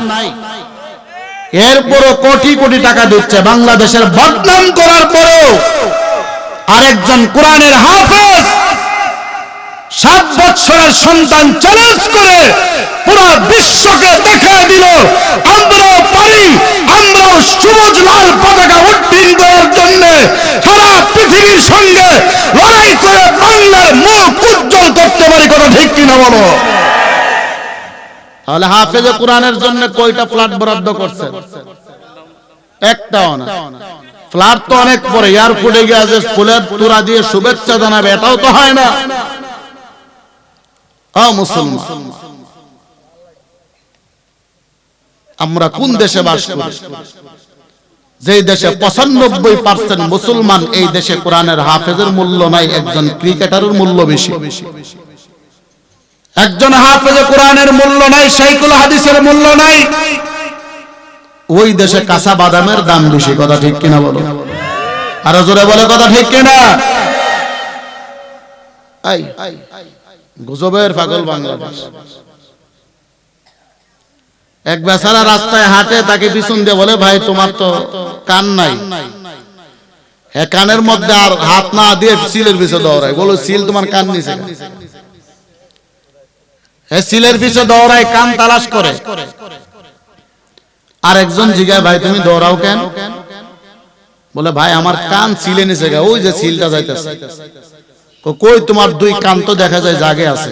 Speaker 1: এরপরও কোটি কোটি টাকা দিচ্ছে। বাংলাদেশের বদনাম করার পরেও আরেকজন কোরআনের হাফেজ 7 বছরের সন্তান চ্যালেঞ্জ করে পুরো বিশ্বকে দেখায় দিল, আমরাও পারি, আমরাও সবুজ লাল পতাকা উড্ডীন করার জন্য সারা পৃথিবীর সঙ্গে লড়াই করে বাংলার মুখ উজ্জ্বল করতে পারি। কথা ঠিক কিনা বলো? তাহলে হাফেজে কোরআনের জন্য কয়টা ফ্ল্যাট বরাদ্দ করছে? একটাও না। ফ্ল্যাট তো অনেক পরে, এয়ারপোর্টে গিয়ে যে ফুলের তোড়া দিয়ে শুভেচ্ছা জানাবে, এটাও তো হয় না। মুসলমান, আমরা কোন দেশে বাস করি? যে দেশে 95% মুসলমান, এই দেশে কোরআনের হাফেজের মূল্য নাই, একজন ক্রিকেটারের মূল্য বেশি। একজন হাফেজে কোরআনের মূল্য নাই, শাইখুল হাদিসের মূল্য নাই। ওই দেশে কাঁচা বাদামের দাম বেশি। কথা ঠিক কিনা বলো? আরো জোরে বলে কথা ঠিক কিনা? গুজবের পাগল বাংলাদেশ। এক বেচারা রাস্তায় হাঁটে, তাকে পিছন দিয়ে বলে, ভাই তোমার তো কান নাই। হ্যাঁ, কানের মধ্যে আর হাত না দিয়ে সিলের পিছনে দৌড়ায়। বলো, সিল তোমার কান নিচে? হ্যাঁ, সিলের পিছনে দৌড়ায়, কান তালাশ করে। আর একজন জিজ্ঞাসা, ভাই তুমি দৌড়াও কেন? বলে, ভাই আমার কান সিলে নিচে, ওই যে সিলটা যাইতেছে। কই তোমার দুই কান তো দেখা যায় জাগে আছে।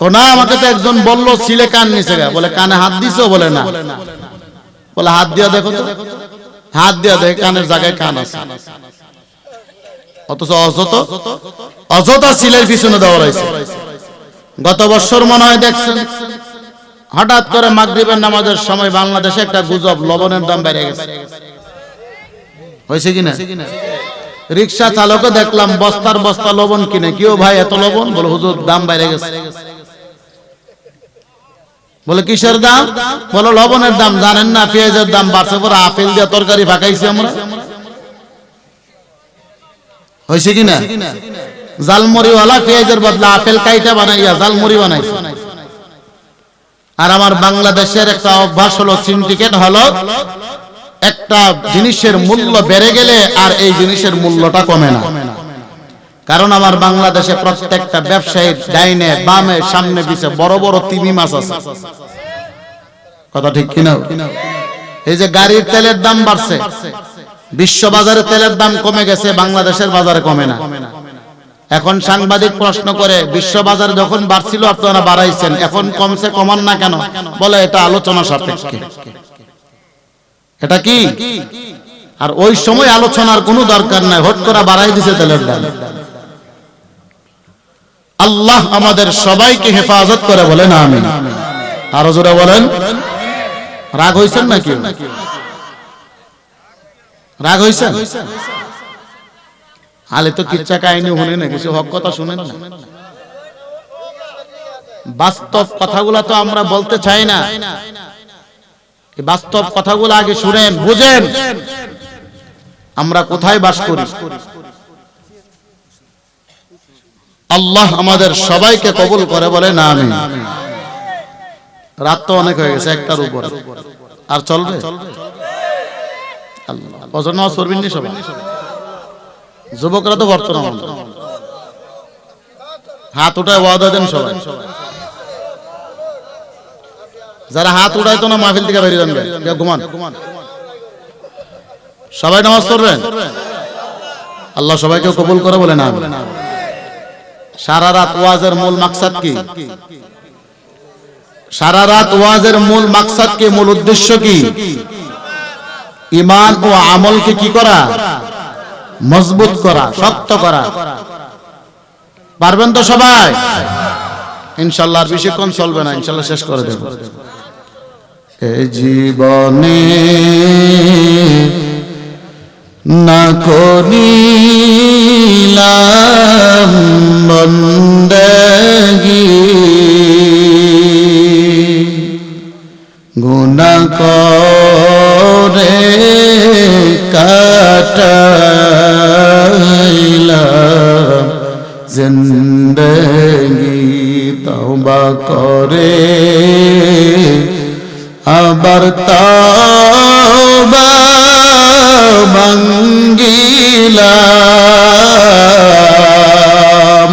Speaker 1: তো না, আমাকে তো একজন বলল ছিলে কান নিচে গা, বলে কানে হাত দিছো, বলে না, বলে হাত দিয়া দেখো তো, হাত দিয়া দেখে কানের জায়গায় কান আছে। অথচ অযথা সিলের পিছনে দেওয়া হয়েছে। গত বছর মনে হয় দেখছেন, হঠাৎ করে মাগরিবের নামাজের সময় বাংলাদেশে একটা গুজব, লবণের দাম বেড়ে গেছে। হয়েছে কিনা? রিক্সা চালকও দেখলাম বস্তার বস্তা লবণ কিনে, কিও ভাই এত লবণ? বলে হুজুর দাম বেড়ে গেছে। বলে কিসের দাম? বলো লবণের দাম। জানেন না পেঁয়াজের দাম বাড়ছে, পরে আপেল দিয়ে তরকারি পাকাইছি আমরা। হয়েছে কিনা? জালমুড়িওয়ালা পেঁয়াজের বদলা আপেল কাইটা বানাইয়া জালমুড়ি বানাইছে। আর আমার বাংলাদেশের একটা অভ্যাস হলো, সিন্ডিকেট হলো, একটা জিনিসের মূল্য বেড়ে গেলে আর এই জিনিসের মূল্যটা কমে না। কারণ আমার বাংলাদেশে প্রত্যেকটা ব্যবসায়ীর ডাইনে বামে সামনে পিছে বড় বড় তিমি মাছ আছে। কথা ঠিক কিনা? এই যে গাড়ির তেলের দাম বাড়ছে, বিশ্ব বাজারে তেলের দাম কমে গেছে, বাংলাদেশের বাজারে কমে না। এখন সাংবাদিক প্রশ্ন করে, বিশ্ব বাজারে যখন বাড়ছিল আপনারা বাড়াইছেন, এখন কমছে, কমান না কেন? বলে এটা আলোচনা সাপেক্ষে। এটা কি? আর ওই সময় আলোচনার কোনো দরকার নাই, হট করে বাড়াই দিছে তেলের দাম। আল্লাহ আমাদের সবাইকে হেফাজত করে, বলেন আমিন। আরো জোরে বলেন। রাগ হইছেন নাকি? রাগ হইছেন? আলে তো কিচ্ছা কাহিনী শুনে না, কিছু হক কথা শুনেন না। বাস্তব কথাগুলা তো আমরা বলতে চাই না, বাস্তব কথাগুলো আগে শুনেন, বুঝেন আমরা কোথায় বাস করি। আল্লাহ আমাদের সবাইকে কবুল করে, বলেন আমিন। রাত তো অনেক হয়ে গেছে, একটার উপর আর চলবে। আল্লাহ ফজর নামাজ পড়বেন নি সবাই? যুবকরা তো বর্তমান হাত উঠায় ওয়াদা দেন সবাই। যারা হাত উঠায় তো না মাহফিল থেকে বেরিয়ে যাবেন, ঘুমান। সবাই নামাজ পড়বেন, আল্লাহ সবাইকে কবুল করে, বলেন আমিন। সারা রাত ওয়াজের মূল মাকসাদ কি? সারা রাত ওয়াজের মূল মাকসাদ কি, মূল উদ্দেশ্য কি? ঈমান ও আমলকে কি করা? মজবুত করা, শক্ত করা। পারবেন তো সবাই? ইনশাআল্লাহ। আর বেশিক্ষণ চলবে না, ইনশাআল্লাহ শেষ করে দেব। এই জীবনে না করিলাম বন্দেগী, গুনাহ করে কাটাইলাম জিন্দেগী, তওবা করে আবার তওবা ভাঙ্গিলাম,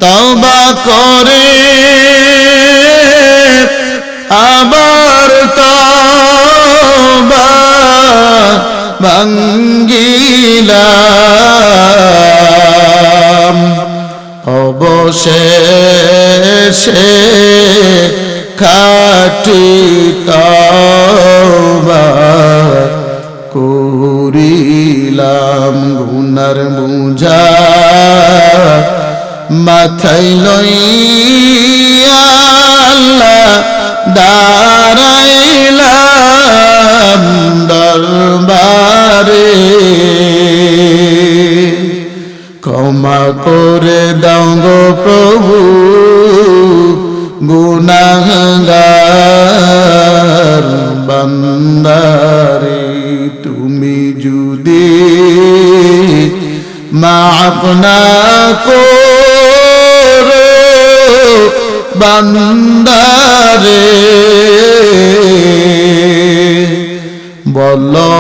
Speaker 1: তওবা করে আবার তওবা ভাঙ্গিলাম, অবশেষে খাঁটি তওবা করিলাম। গুনার বোঝা মাথায় লইয়া আল্লাহ দাঁড়াইলাম দরবারে, ক্ষমা করে দাও গো প্রভু গুনাহগার বান্দারে, তুমি যদি মাফ না করো বান্দারে, বলো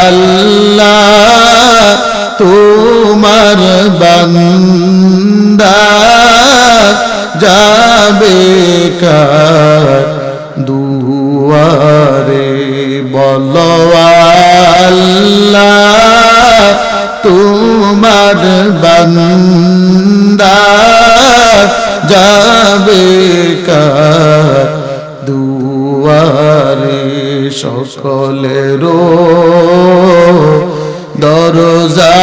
Speaker 1: আল্লাহ তোমার বান্দা যাবে কার দুয়ারে, বলো আল্লাহ তোমার আমার বান্দা যাবে কার দুয়ারে সকলেরও দরজা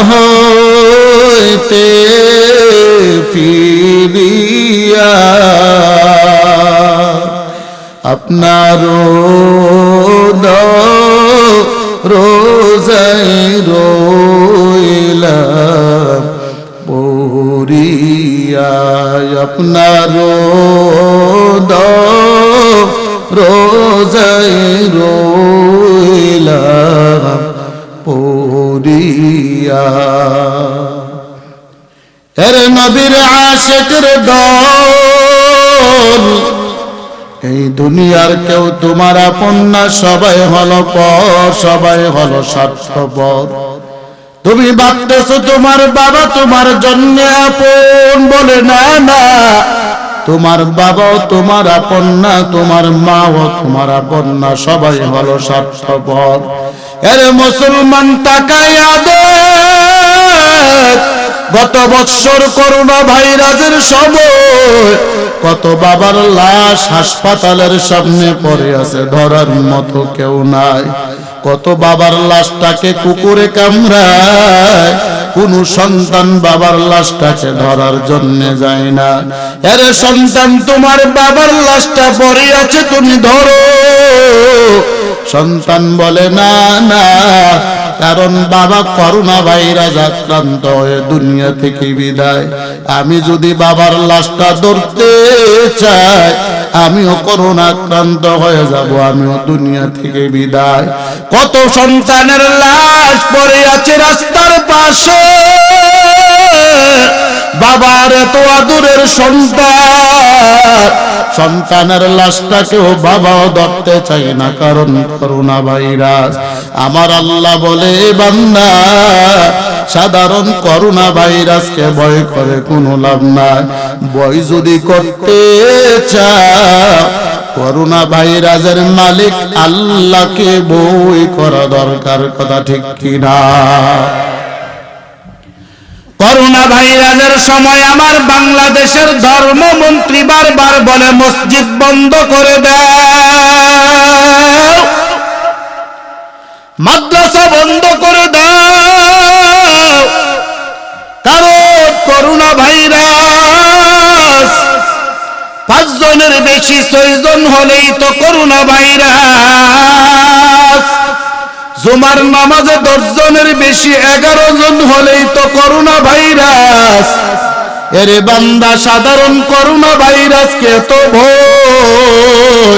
Speaker 1: হইতে ফিরিয়া আপনারও রোজায় রইলাম পড়িয়া আপনারও রোজায় রইলাম পড়িয়া এর নবীর আশিকের দল এই দুনিয়ার কেউ তোমার আপন না, সবাই হলো পর, সবাই হলো স্বার্থপর। তুমি ভাবতেছো তোমার বাবা তোমার জন্য আপন, বলে না না, তোমার বাবাও তোমার আপন না, তোমার মাও তোমার আপন না, সবাই হলো স্বার্থপর। এর মুসলমান তাকাইয়া দেখ, গত বৎসর করোনা ভাইরাসের সময় কত বাবার লাশ হাসপাতালের সামনে পড়ে আছে, ধরার মতো কেউ নাই। কত বাবার লাশটাকে কুকুরে কামড়ায়, কোন সন্তান বাবার লাশটাকে ধরার জন্য যায় না। এর সন্তান তোমার বাবার লাশটা পড়ে আছে, তুমি ধরো। সন্তান বলে না না, কারণ বাবা করোনা ভাইরাস আক্রান্ত হয়ে দুনিয়া থেকে বিদায়। আমি যদি বাবার লাশটা ধরতে চাই, আমিও করোনা আক্রান্ত হয়ে যাব, আমিও দুনিয়া থেকে বিদায়। কত সন্তানের লাশ পড়ে আছে রাস্তার পাশে, বাবার এত আদরের সন্তান, সন্তানের লাশটাকেও বাবাও ধরতে চাই না, কারণ করোনা ভাইরাস। আমার আল্লাহ বলে বান্দা, সাধারণ করোনা ভাইরাসকে ভয় করে কোনো লাভ নাই। ভয় যদি করতে চাও, করোনা ভাইরাসের মালিক আল্লাহকে ভয় করা দরকার, কথা ঠিক কিনা? করোনা ভাইরাসের সময় আমার বাংলাদেশের ধর্মমন্ত্রী বারবার বলে মসজিদ বন্ধ করে দাও, মাদ্রাসা বন্ধ করে দাও, কারণ করোনা ভাইরাস 5 জনের বেশি 6 জন হলেই তো করোনা ভাইরাস। জুমার নামাজে 10 জনের বেশি 11 জন হলেই তো করোনা ভাইরাস। এরে বান্দা, সাধারণ করোনা ভাইরাসকে তো ভয়।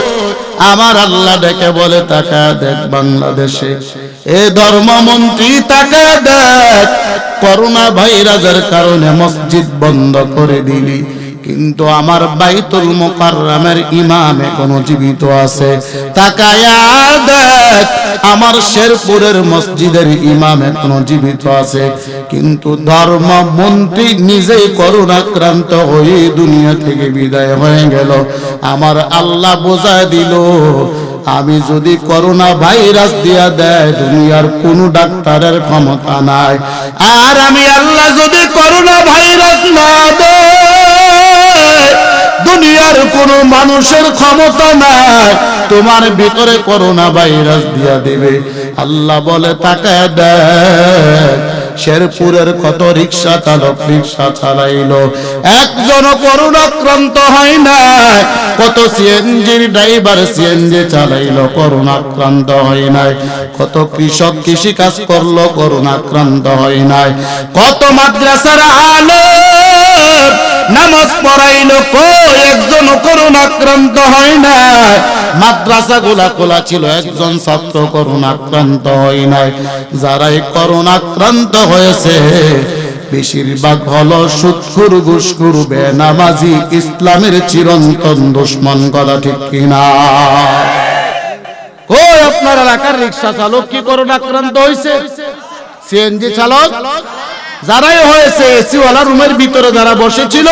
Speaker 1: আমার আল্লাহ ডেকে বলে তাকা দেখ বাংলাদেশে, এ ধর্মমন্ত্রী তাকা দেখ, করোনা ভাইরাসের কারণে মসজিদ বন্ধ করে দিলি, কিন্তু আমার বাইতুল মুকাররমের ইমাম এখনো জীবিত আছে। তাকায়া দেখ, আমার শেরপুরের মসজিদের ইমাম এখনো জীবিত আছে, কিন্তু ধর্মমন্ত্রী নিজেই করোনাক্রান্ত হয়ে দুনিয়া থেকে বিদায় হয়ে গেল। আমার আল্লাহ বোঝায় দিল, আমি যদি করোনা ভাইরাস দিয়া দেয়, দুনিয়ার কোন ডাক্তারের ক্ষমতা নাই। আর আমি আল্লাহ যদি করোনা ভাইরাস না দেয়, দুনিয়ার কোন মানুষের ক্ষমতা নাই তোমার ভিতরে করোনা ভাইরাস দিয়া দেবে। আল্লাহ বলে তাকায় দেখ, শেরপুরের কত রিক্সা চালক রিক্সা চালাইলো, একজন করোনাক্রান্ত হয় না। কত সিএনজির ড্রাইভার সিএনজি চালাইলো, করোনাক্রান্ত হয় নাই। কত কৃষক কৃষি কাজ করলো, করোনাক্রান্ত হয় নাই। কত মাদ্রাসার আলেম নামাজ পড়াইলো, একজন করোনাক্রান্ত হয় না। মাদ্রাসা গুলা খোলা ছিল, একজন ছাত্র করোনাক্রান্ত হয় নাই। যারাই করোনাক্রান্ত হয়েছে বেশিরভাগ হলো সুদখোর ঘুষখোর বেনামাজি, ইসলামের চিরন্তন দুশমন, কথা ঠিক কিনা? কই আপনার এলাকার রিক্সা চালক কি করোনাক্রান্ত হয়েছে? সিএনজি চালক যারাই হয়েছে, এসিওয়ালা রুমের ভিতরে যারা বসেছিল,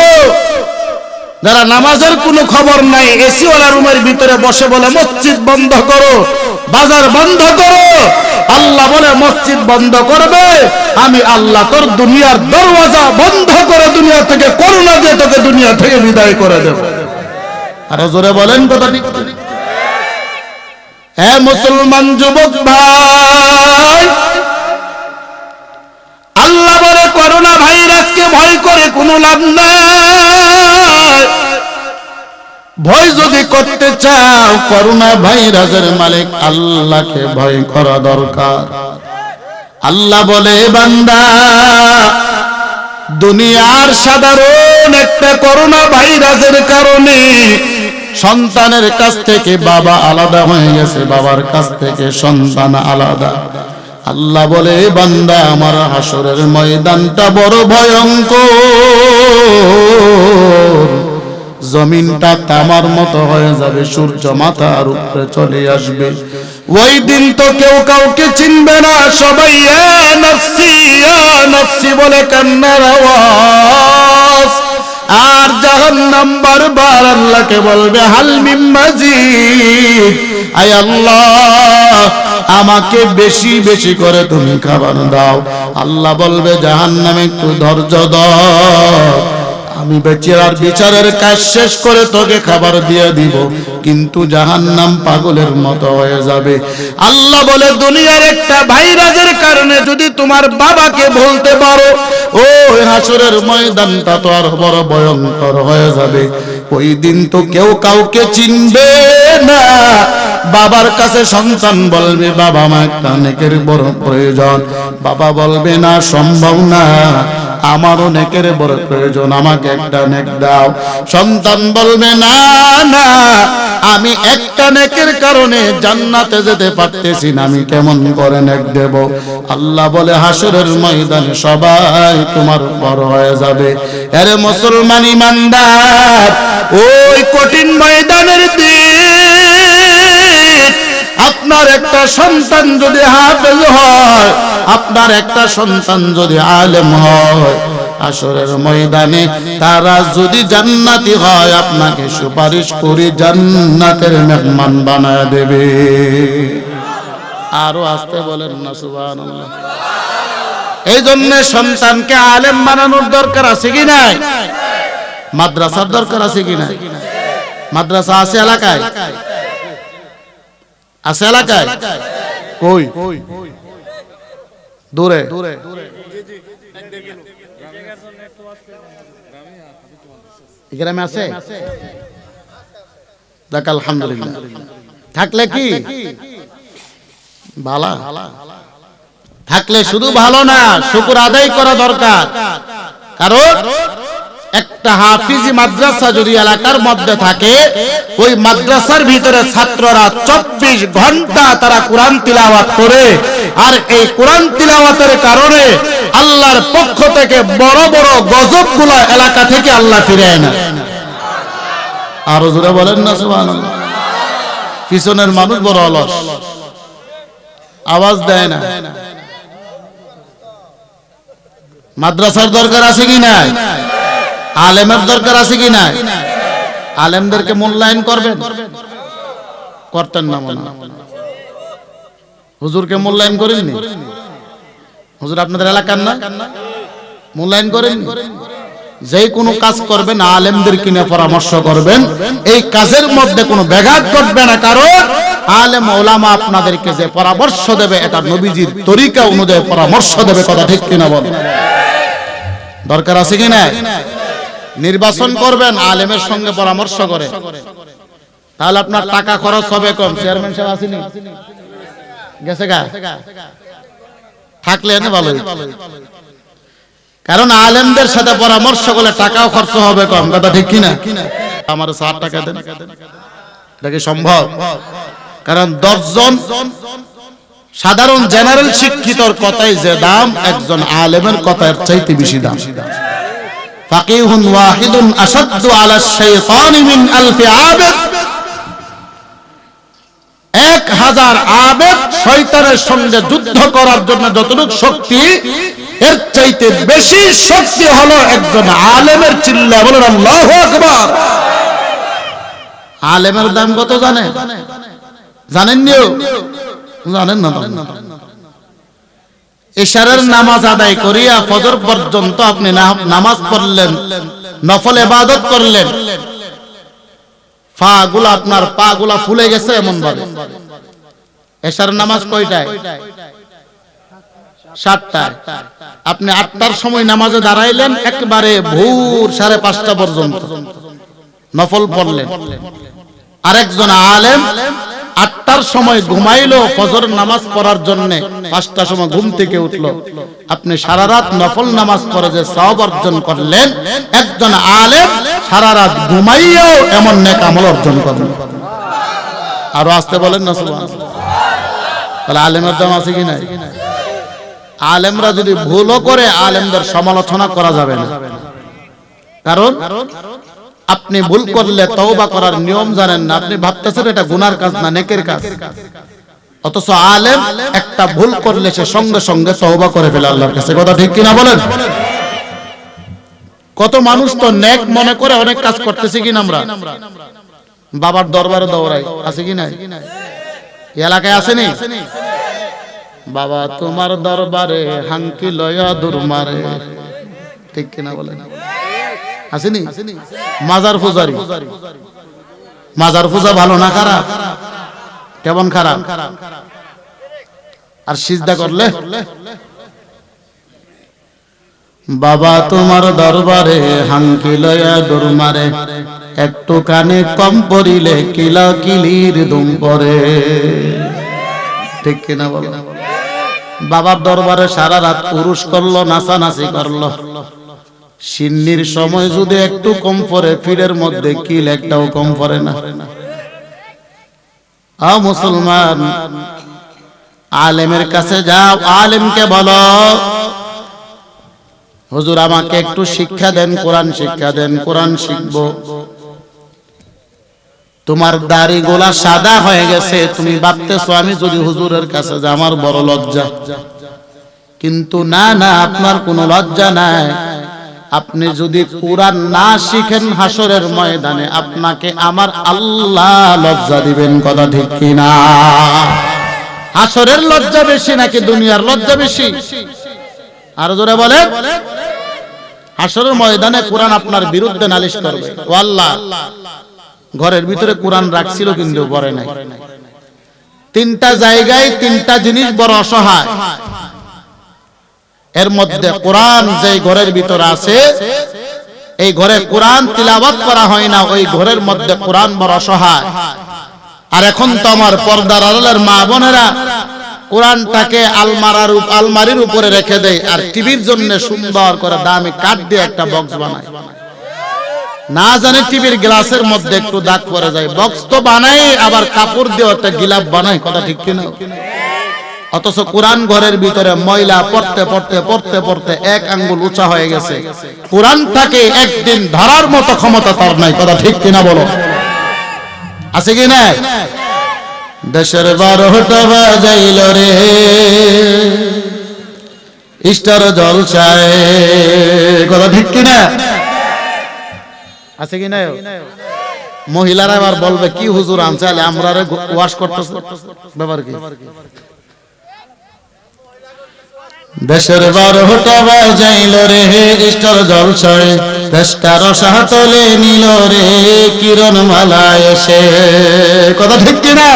Speaker 1: যারা নামাজের কোনো খবর নাই, এসিওয়ালা রুমের ভিতরে বসে বলে মসজিদ বন্ধ করো, বাজার বন্ধ করো। আল্লাহ বলে মসজিদ বন্ধ করবে, আমি আল্লাহ তোর দুনিয়ার দরওয়াজা বন্ধ করে দুনিয়া থেকে করুণা দিয়ে তোকে দুনিয়া থেকে বিদায় করে দেব। আরো জোরে বলেন কথা ঠিক। হে মুসলমান যুবক ভাই, আল্লাহ বলে করোনা ভাইরাসকে ভয় করে কোনো লাভ নাই। ভয় যদি করতে চাও, করোনা ভাইরাসের মালিক আল্লাহকে ভয় করা দরকার। আল্লাহ বলে বান্দা, দুনিয়ার সাধারণ একটা করোনা ভাইরাসের কারণে সন্তানের কাছ থেকে বাবা আলাদা হয়ে গেছে, বাবার কাছ থেকে সন্তান আলাদা। আল্লাহ বলে বান্দা, আমার হাসরের ময়দানটা বড় ভয়ঙ্কর। জমিনটা তামার মতো হয়ে যাবে, সূর্য মাথার উপরে চলে আসবে। ওই দিন তো কেউ কাউকে চিনবে না, সবাই ইয়া নফসি ইয়া নফসি বলে কান্নার আওয়াজ। আর জাহান্নাম বারবার আল্লাহকে বলবে হাল মিন মাজিদ, আয় আল্লাহ আমাকে বেশি বেশি করে তুমি খাবার দাও। আল্লাহ বলবে জাহান্নামে একটু ধৈর্য ধর, আমি বেচারার বিচারের কাজ শেষ করে তোকে খাবার দিয়ে দিব। কিন্তু জাহান্নাম পাগলের মতো হয়ে যাবে। আল্লাহ বলে দুনিয়ার একটা ভাইরাসের কারণে যদি তোমার বাবাকে বলতে পারো, ও হাসরের ময়দানটা তো আর বড় ভয়ঙ্কর হয়ে যাবে। ওই দিন তো কেউ কাউকে চিনবে না। বাবার কাছে সন্তান বলবে, বাবা মা একটা নেকের বড় প্রয়োজন। বাবা বলবে না, সম্ভব না, আমারও নেকের বড় প্রয়োজন, আমাকে একটা নেক দাও। সন্তান বলবে না না, আমি একটা নেকের কারণে জান্নাতে যেতে পারতেছি না, আমি কেমন করে নেক দেব? আল্লাহ বলে হাসরের ময়দানে সবাই তোমার বড় হয়ে যাবে। আরে মুসলমান ইমানদার, ওই কঠিন ময়দানের দিন আপনার একটা সন্তান যদি হাফেজ হয়, আপনার একটা সন্তান যদি আলেম হয়, হাসরের ময়দানে তারা যদি জান্নাতি হয়, আপনাকে সুপারিশ করে জান্নাতের মেহমান বানায় দেবে। আরো আসতে বলেন না সুবহানাল্লাহ। এই জন্য সন্তানকে আলেম বানানোর দরকার আছে কি নাই? মাদ্রাসার দরকার আছে কি নাই? মাদ্রাসা আছে এলাকায়? আছে এলাকায়? কই? দূরে? গ্রামে আছে? দেখ আলহামদুলিল্লাহ। থাকলে কি ভালো, থাকলে শুধু ভালো না, শুকর আদায় করা দরকার। কারণ একটা হাফিজি মাদ্রাসা যদি এলাকার মধ্যে থাকে, ওই মাদ্রাসার ভিতরে ছাত্ররা 24 ঘন্টা তারা কোরআন তিলাওয়াত করে। আর এই কোরআন তিলাওয়াতের কারণে আল্লাহর পক্ষ থেকে বড় বড় গজবগুলো এলাকা থেকে আল্লাহ ফিরিয়ে আনে। আরো জোরে বলেন না সুবহানাল্লাহ। পিছনের মানুষ বড় অলস, আওয়াজ দেয় না। মাদ্রাসার দরকার আছে কি নাই? আলেমের দরকার আছে কি নাই? আলেমদেরকে মূল্যায়ন করবেন? করতেন না মনে? হুজুরকে মূল্যায়ন করেননি? হুজুর আপনাদের এলাকার না, মূল্যায়ন করেন? যে কোনো কাজ করবেন আলেমদেরকে নিয়ে পরামর্শ করবেন, এই কাজের মধ্যে কোনো ব্যাঘাত ঘটবে না। কারণ আলেম ওলামা আপনাদেরকে যে পরামর্শ দেবে, এটা নবীজির তরিকা অনুযায়ী পরামর্শ দেবে। কথা ঠিক কিনা বলেন? দরকার আছে কি না? নির্বাচন করবেন আলেমের সঙ্গে পরামর্শ করে, তাহলে আপনার টাকা খরচ হবে কম। চেয়ারম্যান সাহেব আসেনি? গেছে গা? থাকলে এনে ভালো। কারণ আলেমদের সাথে পরামর্শ করলে টাকাও খরচ হবে কম। কথা ঠিক কিনা? আমার 60 টাকা দেন, এটা কি সম্ভব? কারণ 10 জন সাধারণ জেনারেল শিক্ষিতর কথাই যে দাম, একজন আলেমের কথার চাইতে বেশি দাম। ফাকিহুন ওয়াহিদুন আশাদ্দু আলা শাইতানি মিন আলফি আবিদ। 1000 আবেদ শয়তানের সঙ্গে যুদ্ধ করার জন্য যতটুকু শক্তি, এর চাইতে বেশি শক্তি হলো একজন আলেমের চিল্লায় বলেন আল্লাহু আকবার। আলেমের দাম কত জানেন? জানেন নিও? জানেন না? ইশারের নামাজ আদায় করিয়া ফজর পর্যন্ত আপনি নামাজ পড়লেন, নফল ইবাদত করলেন, আপনার পা গুলা ফুলে গেছে এমন ভাবে। ইশারের নামাজ কয়টায়? 7টায়। আপনি 8টার সময় নামাজে দাঁড়াইলেন, একবারে ভোর 5:30 পর্যন্ত নফল পড়লেন। আরেকজন আলেম 8টার সময় ঘুমাইলো ফজর নামাজ পড়ার জন্য, 5টার সময় ঘুম থেকে উঠলো। আপনি সারা রাত নফল নামাজ পড়ে যে সওয়াব অর্জন করলেন, একজন আলেম সারা রাত ঘুমাইয়াও এমন নেক আমল অর্জন করলেন। আরো আসতে বলেন না সুবহানাল্লাহ। তাহলে আলেমের দাম আছে কি নাই? আলেমরা যদি ভুলও করে, আলেমদের সমালোচনা করা যাবে না, কারণ আপনি ভুল করলে তওবা করার নিয়ম জানেন না। আপনি ভাবতেছেন এটা গুনার কাজ না, নেকের কাজ। অথচ আলেম একটা ভুল করলে সে সঙ্গে সঙ্গে তওবা করে ফেলে আল্লাহর কাছে। কথা ঠিক কিনা বলেন? কত মানুষ তো নেক মনে করে অনেক কাজ করতেছে কিনা আমরা। বাবার দরবারে দৌড়াই, আছে কি নাই? এলাকায় আসেনি? বাবা তোমার দরবারে হাঙ্কি লয়া দূর মারে, ঠিক কিনা বলেন? আসেনি? মাজার পূজারি, মাজার পূজা ভালো না খারাপ? কেমন খারাপ? আর সিজদা করলে বাবা তোমার দরবারে হাঙ্কি লয়া দূর মারে, একটু কানে কম পড়িলে কিলা কিলির দুম পরে, ঠিক কিনা বলেন? বাবার দরবারে সারা রাত পুরুষ করলো, নাচানাচি করলো, সিন্নির সময় যদি একটু কম পড়ে, পীরের মধ্যে কিল একটাও কম পড়ে না। মুসলমান, আলেমের কাছে যাও, আলেমকে বলো হুজুর আমাকে একটু শিক্ষা দেন, কোরআন শিক্ষা দেন, কোরআন শিখবো। তোমার দাড়ি গোলা সাদা হয়ে গেছে, তুমি ভাবতেছো আমি যদি হুজুরের কাছে যাই আমার বড় লজ্জা, কিন্তু না না, আপনার কোনো লজ্জা নাই। আপনি যদি কোরআন না শিখেন, হাসরের ময়দানে আপনাকে আমার আল্লাহ লজ্জা দিবেন। কথা ঠিক কিনা? হাসরের লজ্জা বেশি নাকি দুনিয়ার লজ্জা বেশি? আর জোরে বলেন। হাসরের ময়দানে কোরআন আপনার বিরুদ্ধে নালিশ করবে, ও আল্লাহ ঘরের ভিতরে কোরআন রাখছিল কিন্তু পড়ে নাই। 3টা জায়গায় 3টা জিনিস বড় অসহায়। এর মধ্যে কোরআন যে ঘরের ভিতরে আছে, এই ঘরে কোরআন তিলাওয়াত করা হয় না, ওই ঘরের মধ্যে কোরআন বড় অসহায়। আর এখন তো আমার পর্দার আড়ালের মা বোনেরা কোরআনটাকে আলমারির উপরে রেখে দেয়, আর টিভির জন্য সুন্দর করে দামি কাঠ দিয়ে একটা বক্স বানায়। না জানে টিভির গ্লাসের মধ্যে একটু দাগ পড়ে যায়, বক্স তো বানায়, আবার কাপড় দিয়ে একটা গিলাপ বানায়। কথা ঠিক কিনা? অথচ কোরআন ঘরের ভিতরে ময়লা পড়তে পড়তে পড়তে পড়তে 1 আঙ্গুল উঁচা হয়ে গেছে। কোরআনটাকে একদিন ধরার মতো ক্ষমতা তার নাই। কথা ঠিক কিনা বলো? আছে কি না? দেশের 12টা বাজাইল রে স্টার জলসায়। কথা ঠিক কিনা? আছে কি না? মহিলারা আবার বলবে কি হুজুর আনছে, আমরা ওয়াশ করতেছি, ব্যাপার কি? দেশের 12টা বাজাইল রে স্টার জলসায়, দেশটা রসাতলে নিল রে কিরণ মালা এসে। কথা ঠিক কিনা?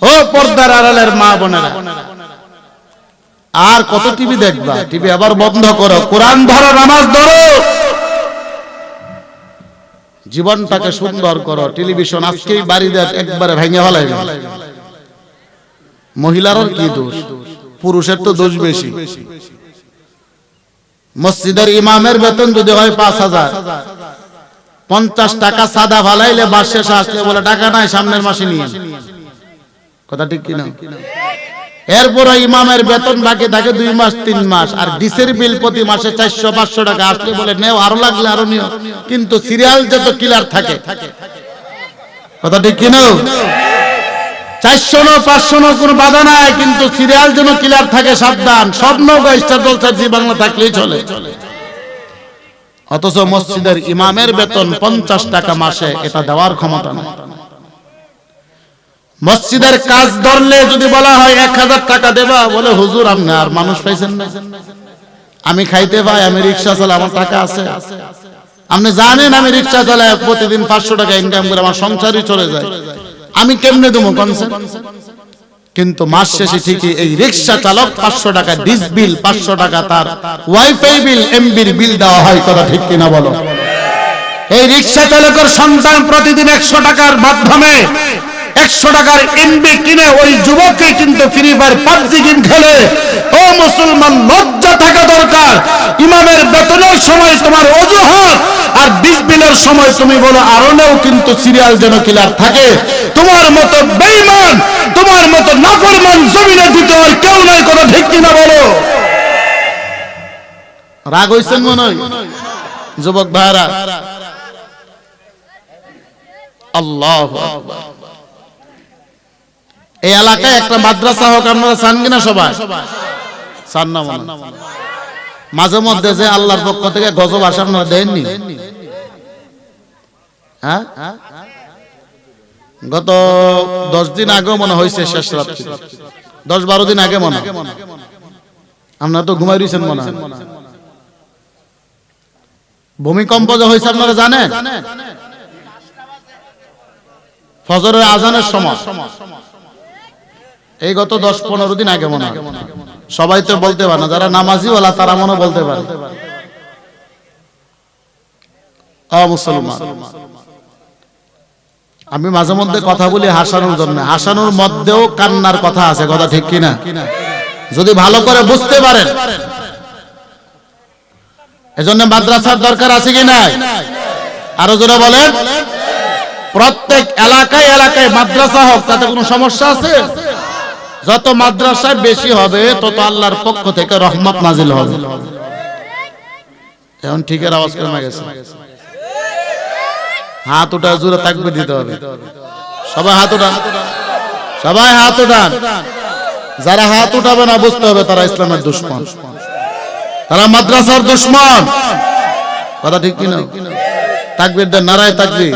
Speaker 1: ও পর্দার আড়ালের মা বোনেরা, আর কত টিভি দেখবা? টিভি আবার বন্ধ করো, কোরআন ধরো, নামাজ ধরো, জীবনটাকে সুন্দর করো। টেলিভিশন আজকেই বাড়িতে একবারে ভেঙে ফেলাইবে। মহিলার কি দোষ? পুরুষের তো দোষ বেশি। মসজিদের ইমামের বেতন যদি হয় 5,000, 50 টাকা সাদা ফালাইলে মাস শেষে আসলে বলে টাকা নাই, সামনের মাসে নিয়ে। কথা ঠিক কিনা? এরপরে ইমামের বেতন বাকি থাকে 2 মাস 3 মাস, আর ডিসের বিল প্রতি মাসে 400-500 টাকা আসলে বলে নেও, আরো লাগলে আরো নিও, কিন্তু সিরিয়াল যত ক্লিয়ার থাকে। কথা ঠিক কিনা? 400 নো 500 নো কোনো বাধা নাই, কিন্তু সিরিয়াল যেন ক্লিয়ার থাকে, সাবধান। সব নৌকা স্টার জলসা জি বাংলা থাকলেই চলে। অথচ মসজিদের ইমামের বেতন 50 টাকা মাসে, এটা দেওয়ার ক্ষমতা নেই। মসজিদের কাজ ধরলে যদি বলা হয় 1000 টাকা দেবা, বলে হুজুর আপনি আর মানুষ পাইছেন না, আমি খাইতে পাই, আমি রিকশা চালাই, আমার টাকা আছে। আপনি জানেন আমি রিকশা চালাই, প্রতিদিন 500 টাকা ইনকাম করে আমার সংসারই চলে যায়, আমি কেমনে দেবো কনসেপ্ট? কিন্তু মাস শেষে ঠিকই এই রিকশা চালক 500 টাকা ডিস বিল, 500 টাকা তার ওয়াইফাই বিল, এমবির বিল দেওয়া হয়। কথা ঠিক কিনা বলো? এই রিকশা চালকের সন্তান প্রতিদিন 100 টাকার মাধ্যমে 100 টাকার এমবি কিনে ওই যুবককে কিন্তু ফ্রি ফায়ার পাবজি গেম খেলে। ও মুসলমান, লজ্জা থাকা দরকার। ইমামের বেতনের সময় তোমার অজুহাত, আর ডিসবিলের সময় তুমি বলো আরনেও কিন্তু সিরিয়াল যেন ক্লিয়ার থাকে। তোমার মতো বেঈমান, তোমার মতো নাফরমান জমিনে দিতে হয় কেউ নাই। কথা ঠিক কিনা বলো? রাগ হইছেন মনে হয় যুবক ভাইরা? আল্লাহু আকবার। এই এলাকায় একটা মাদ্রাসা হোক, আপনারা চান কিনা? সবাই চান না? মাঝে মধ্যে যে আল্লাহর পক্ষ থেকে গজব আসে, আপনারা দেননি? হ্যাঁ, গত 10 দিন আগে মনে হয়েছে, শেষ রাত্রি 10-12 দিন আগে মনে। আপনারা তো ঘুমাই রয়েছেন মনে। ভূমিকম্প যে হয়েছে আপনারা জানেন? ফজরের আজানের সময়, এই গত 10-15 দিন আগে মনে। সবাই তো বলতে পারে না, যারা নামাজি ওয়ালা তারা মনে বলতে পারে। মুসলমান, আমি মাঝে মধ্যে কথা বলি হাসানোর জন্য, হাসানোর মধ্যেও কান্নার কথা আছে। কথা ঠিক কিনা? যদি ভালো করে বুঝতে পারেন। এজন্য মাদ্রাসার দরকার আছে কি নাই? আরো জোরে বলেন। প্রত্যেক এলাকায় এলাকায় মাদ্রাসা হোক, তাতে কোনো সমস্যা আছে? যত মাদ্রাসা বেশি হবে তত আল্লাহর পক্ষ থেকে রহমত নাজিল হবে। এখন ঠিকের আওয়াজ কমে গেছে। হাত উঠা, জোরে তাকবীর দিতে হবে। সবাই হাত উঠান, সবাই হাত উঠান। যারা হাত উঠাবে না বুঝতে হবে তারা ইসলামের দুশমন, তারা মাদ্রাসার দুশমন। কথা ঠিক কিনা? তাকবীর দেন, নারায়ে তাকবীর।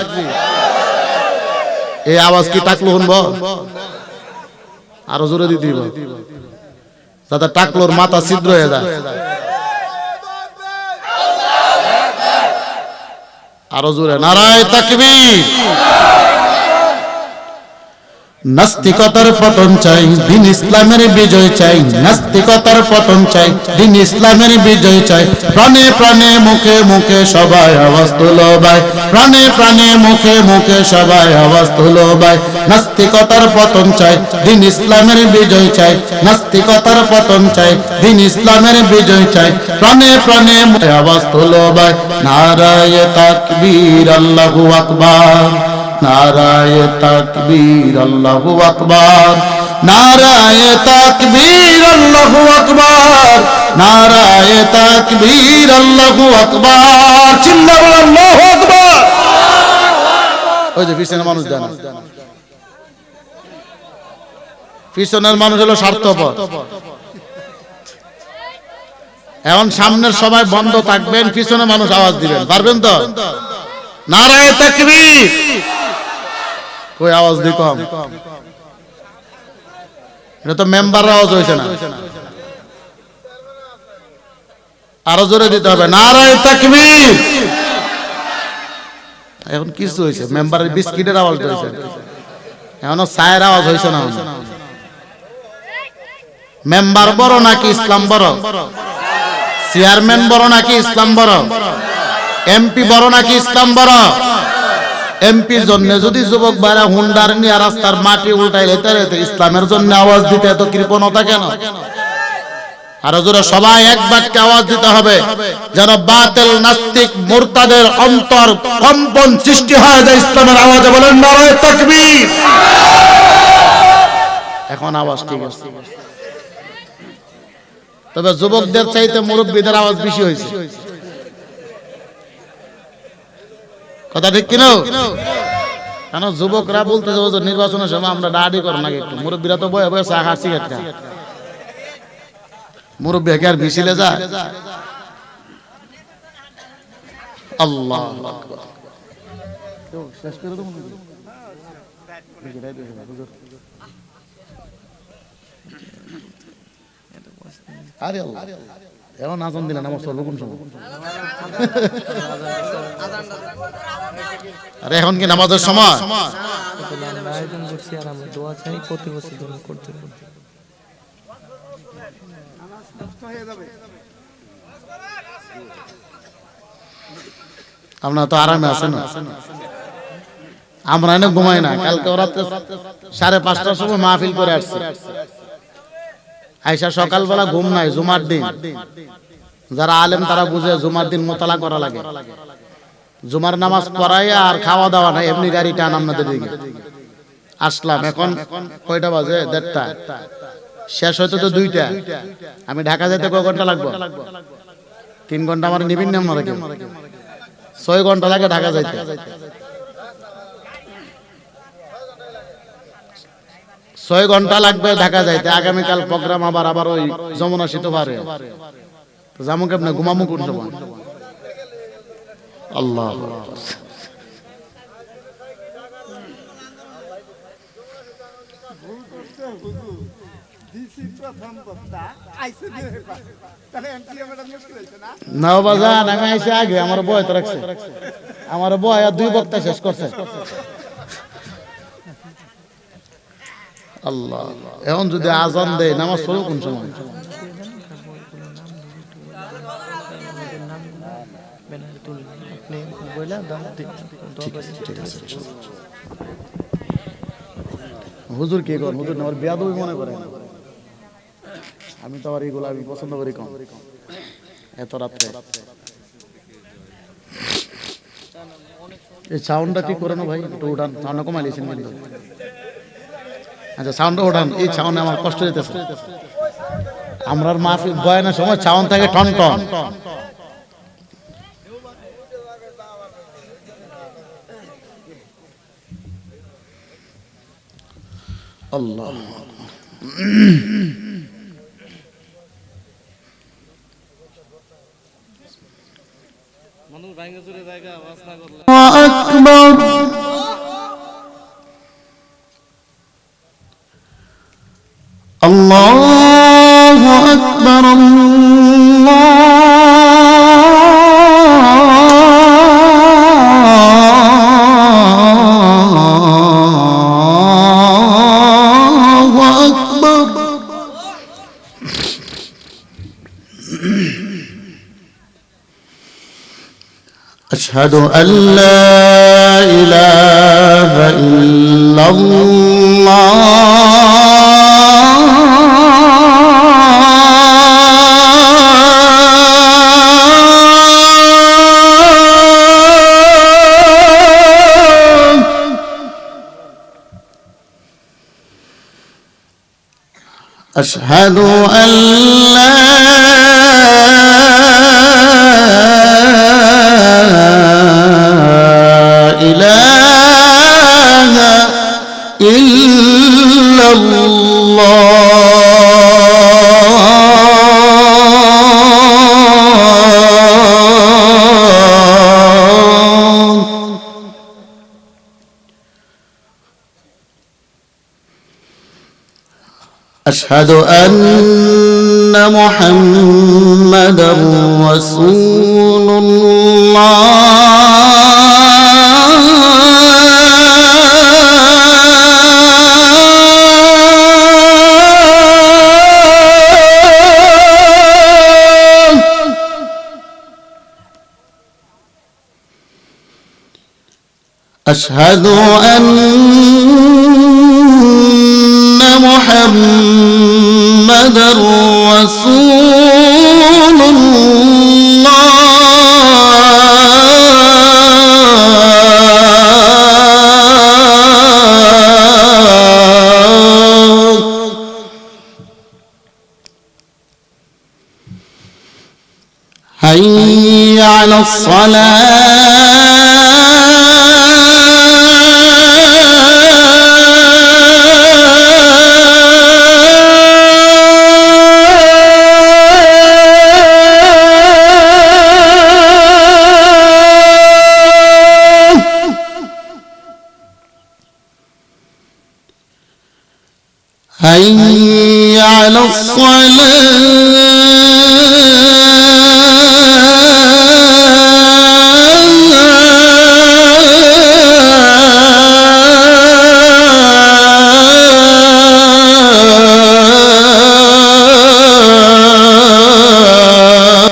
Speaker 1: এই আওয়াজ কি টাকলো শুনবো? আরো জোরে দিতে হবে, যাতে টাকলোর মাথা ছিদ্র হয়ে যায়। আরো জোরে, নারায়ে তাকবীর। নাস্তিকতার পতন চাই, দিন ইসলামের বিজয় চাই। নাস্তিকতার পতন চাই, দিন ইসলামের বিজয় চাই। প্রাণে প্রাণে মুখে মুখে সবাই আওয়াজ তুলো ভাই, প্রাণে প্রাণে মুখে মুখে সবাই আওয়াজ তুলো ভাই। নাস্তিকতার পতন চাই, দিন ইসলামের বিজয় চাই। নাস্তিকতার পতন চাই, দিন ইসলামের বিজয় চাই। প্রাণে প্রাণে আওয়াজ তুলো ভাই। নারায়ে তাকবীর, আল্লাহু আকবার। নারায়ে তাকবীর, আল্লাহু আকবার। নারায়ে তাকবীর, আল্লাহু আকবার। নারায়ে তাকবীর, আল্লাহু আকবার। চিল্লা বলো আল্লাহু আকবার। ওই যে পিছনের মানুষ জানা, পিছনের মানুষ হলো স্বার্থপর। এখন সামনের সবাই বন্ধ থাকবেন, পিছনের মানুষ আওয়াজ দিবেন, পারবেন তো? নারায়ে তাকবীর। কই আওয়াজ দি কম? এটা তো মেম্বারের আওয়াজ হয়েছে না, আরো জোরে দিতে হবে। নারায়ে তাকবীর। এখন কিছু হয়েছে, মেম্বারের বিস্কিটের আওয়াজ হয়েছে, এখনো চায়ের আওয়াজ হয়েছে না। মেম্বার বড় নাকি ইসলাম বড়? চেয়ারম্যান বড় নাকি ইসলাম বড়? এমপি বড় নাকি ইসলাম বড়? এমপির জন্য যদি যুবক ভাইরা হুন্ডার নিয়ে রাস্তার মাটি উল্টাই লেতে লেতে ইসলামের জন্য আওয়াজ দিতে এত কৃপণতা কেন? আরো জোরে সবাই এক বাক্যে আওয়াজ দিতে হবে, যেন বাতিল নাস্তিক মুরতাদের অন্তর কম্পন সৃষ্টি হয় যায় ইসলামের আওয়াজে। বলেন নারায়ে তাকবীর। এখন আওয়াজ ঠিক আছে, তবে যুবকদের চাইতে মুরব্বীদের আওয়াজ বেশি হয়েছে। কথা ঠিক কিনা? কেন যুবকরা বলতে যাবো যে নির্বাচনের সময় আমরা দাঁড়ি করো নাকি একটু মুরব্বীরা তো বয়ে বয়ে চা খা সিগারেট খা মুরব্বী কি আর মিছিলে যায় আল্লাহু আকবার শেষ করে দেব আরে আল্লাহ এখন আজান দিলেন আমার চলবো কোন সময় আরে এখন কি নামাজের সময়
Speaker 2: আয়োজন করছি আর আমরা দোয়া চাই প্রতি বছর দোয়া করতে
Speaker 1: আপনারা তো আরামে আছেন আমরা এনে ঘুমাই না কালকে রাতে 5:30টার সময় মাহফিল করে আসছি আইসা সকালবেলা ঘুম নাই জুমার দিন যারা আলেম তারা বুঝে জুমার দিন মোতালা করা লাগে জুমার নামাজ পড়াই আর খাওয়া দাওয়া নাই এমনি গাড়ি টান আপনাদের দিকে আসলাম এখন কয়টা বাজে 1:30 শেষ হয়তো তো 2টা আমি ঢাকা যেতে কয় ঘন্টা লাগবে 3 ঘন্টা আমার নিবিন না আমরা 6 ঘন্টা লাগে ঢাকা যাইতে 6 ঘন্টা লাগবে ঢাকা যাইতে আগামীকাল প্রোগ্রাম আবার ওই যমুনা সেতু পারে তো যাবো কেমনে ঘুমামু কোন সময় আল্লাহ না বাজান আমি আইসি আগে আমার বয় তো রাখছে আমার বয় আর 2 বক্তা শেষ করছে আল্লাহ এখন যদি আজান দেয় নামাজ পড়ো কোন সময় হুজুর কি করেন হুজুর আমার বেয়াদবি মনে করেন আমি তো আর এগুলো আমি পছন্দ করি কম এত রাত্রে এই সাউন্ডটা ঠিক করে না ভাই একটু উঠান সাউন্ড কমাইলেছেন কিন্তু আচ্ছা সাউন্ডটা উঠান এই সাউন্ডে আমার কষ্ট হইতেছে আমরার মাহফিল বয়ানের সময় সাউন্ড থাকে টন টন আল্লাহ আকবার আল্লাহু আকবার আল্লাহু আকবার আশহাদু আল্লা ইলাহা ইল্লাল্লাহ أشهد أن لا إله إلا الله أشهد أن محمدا رسول الله أشهد أن محمدا رسول الله حي على الصلاة حي على الصلاة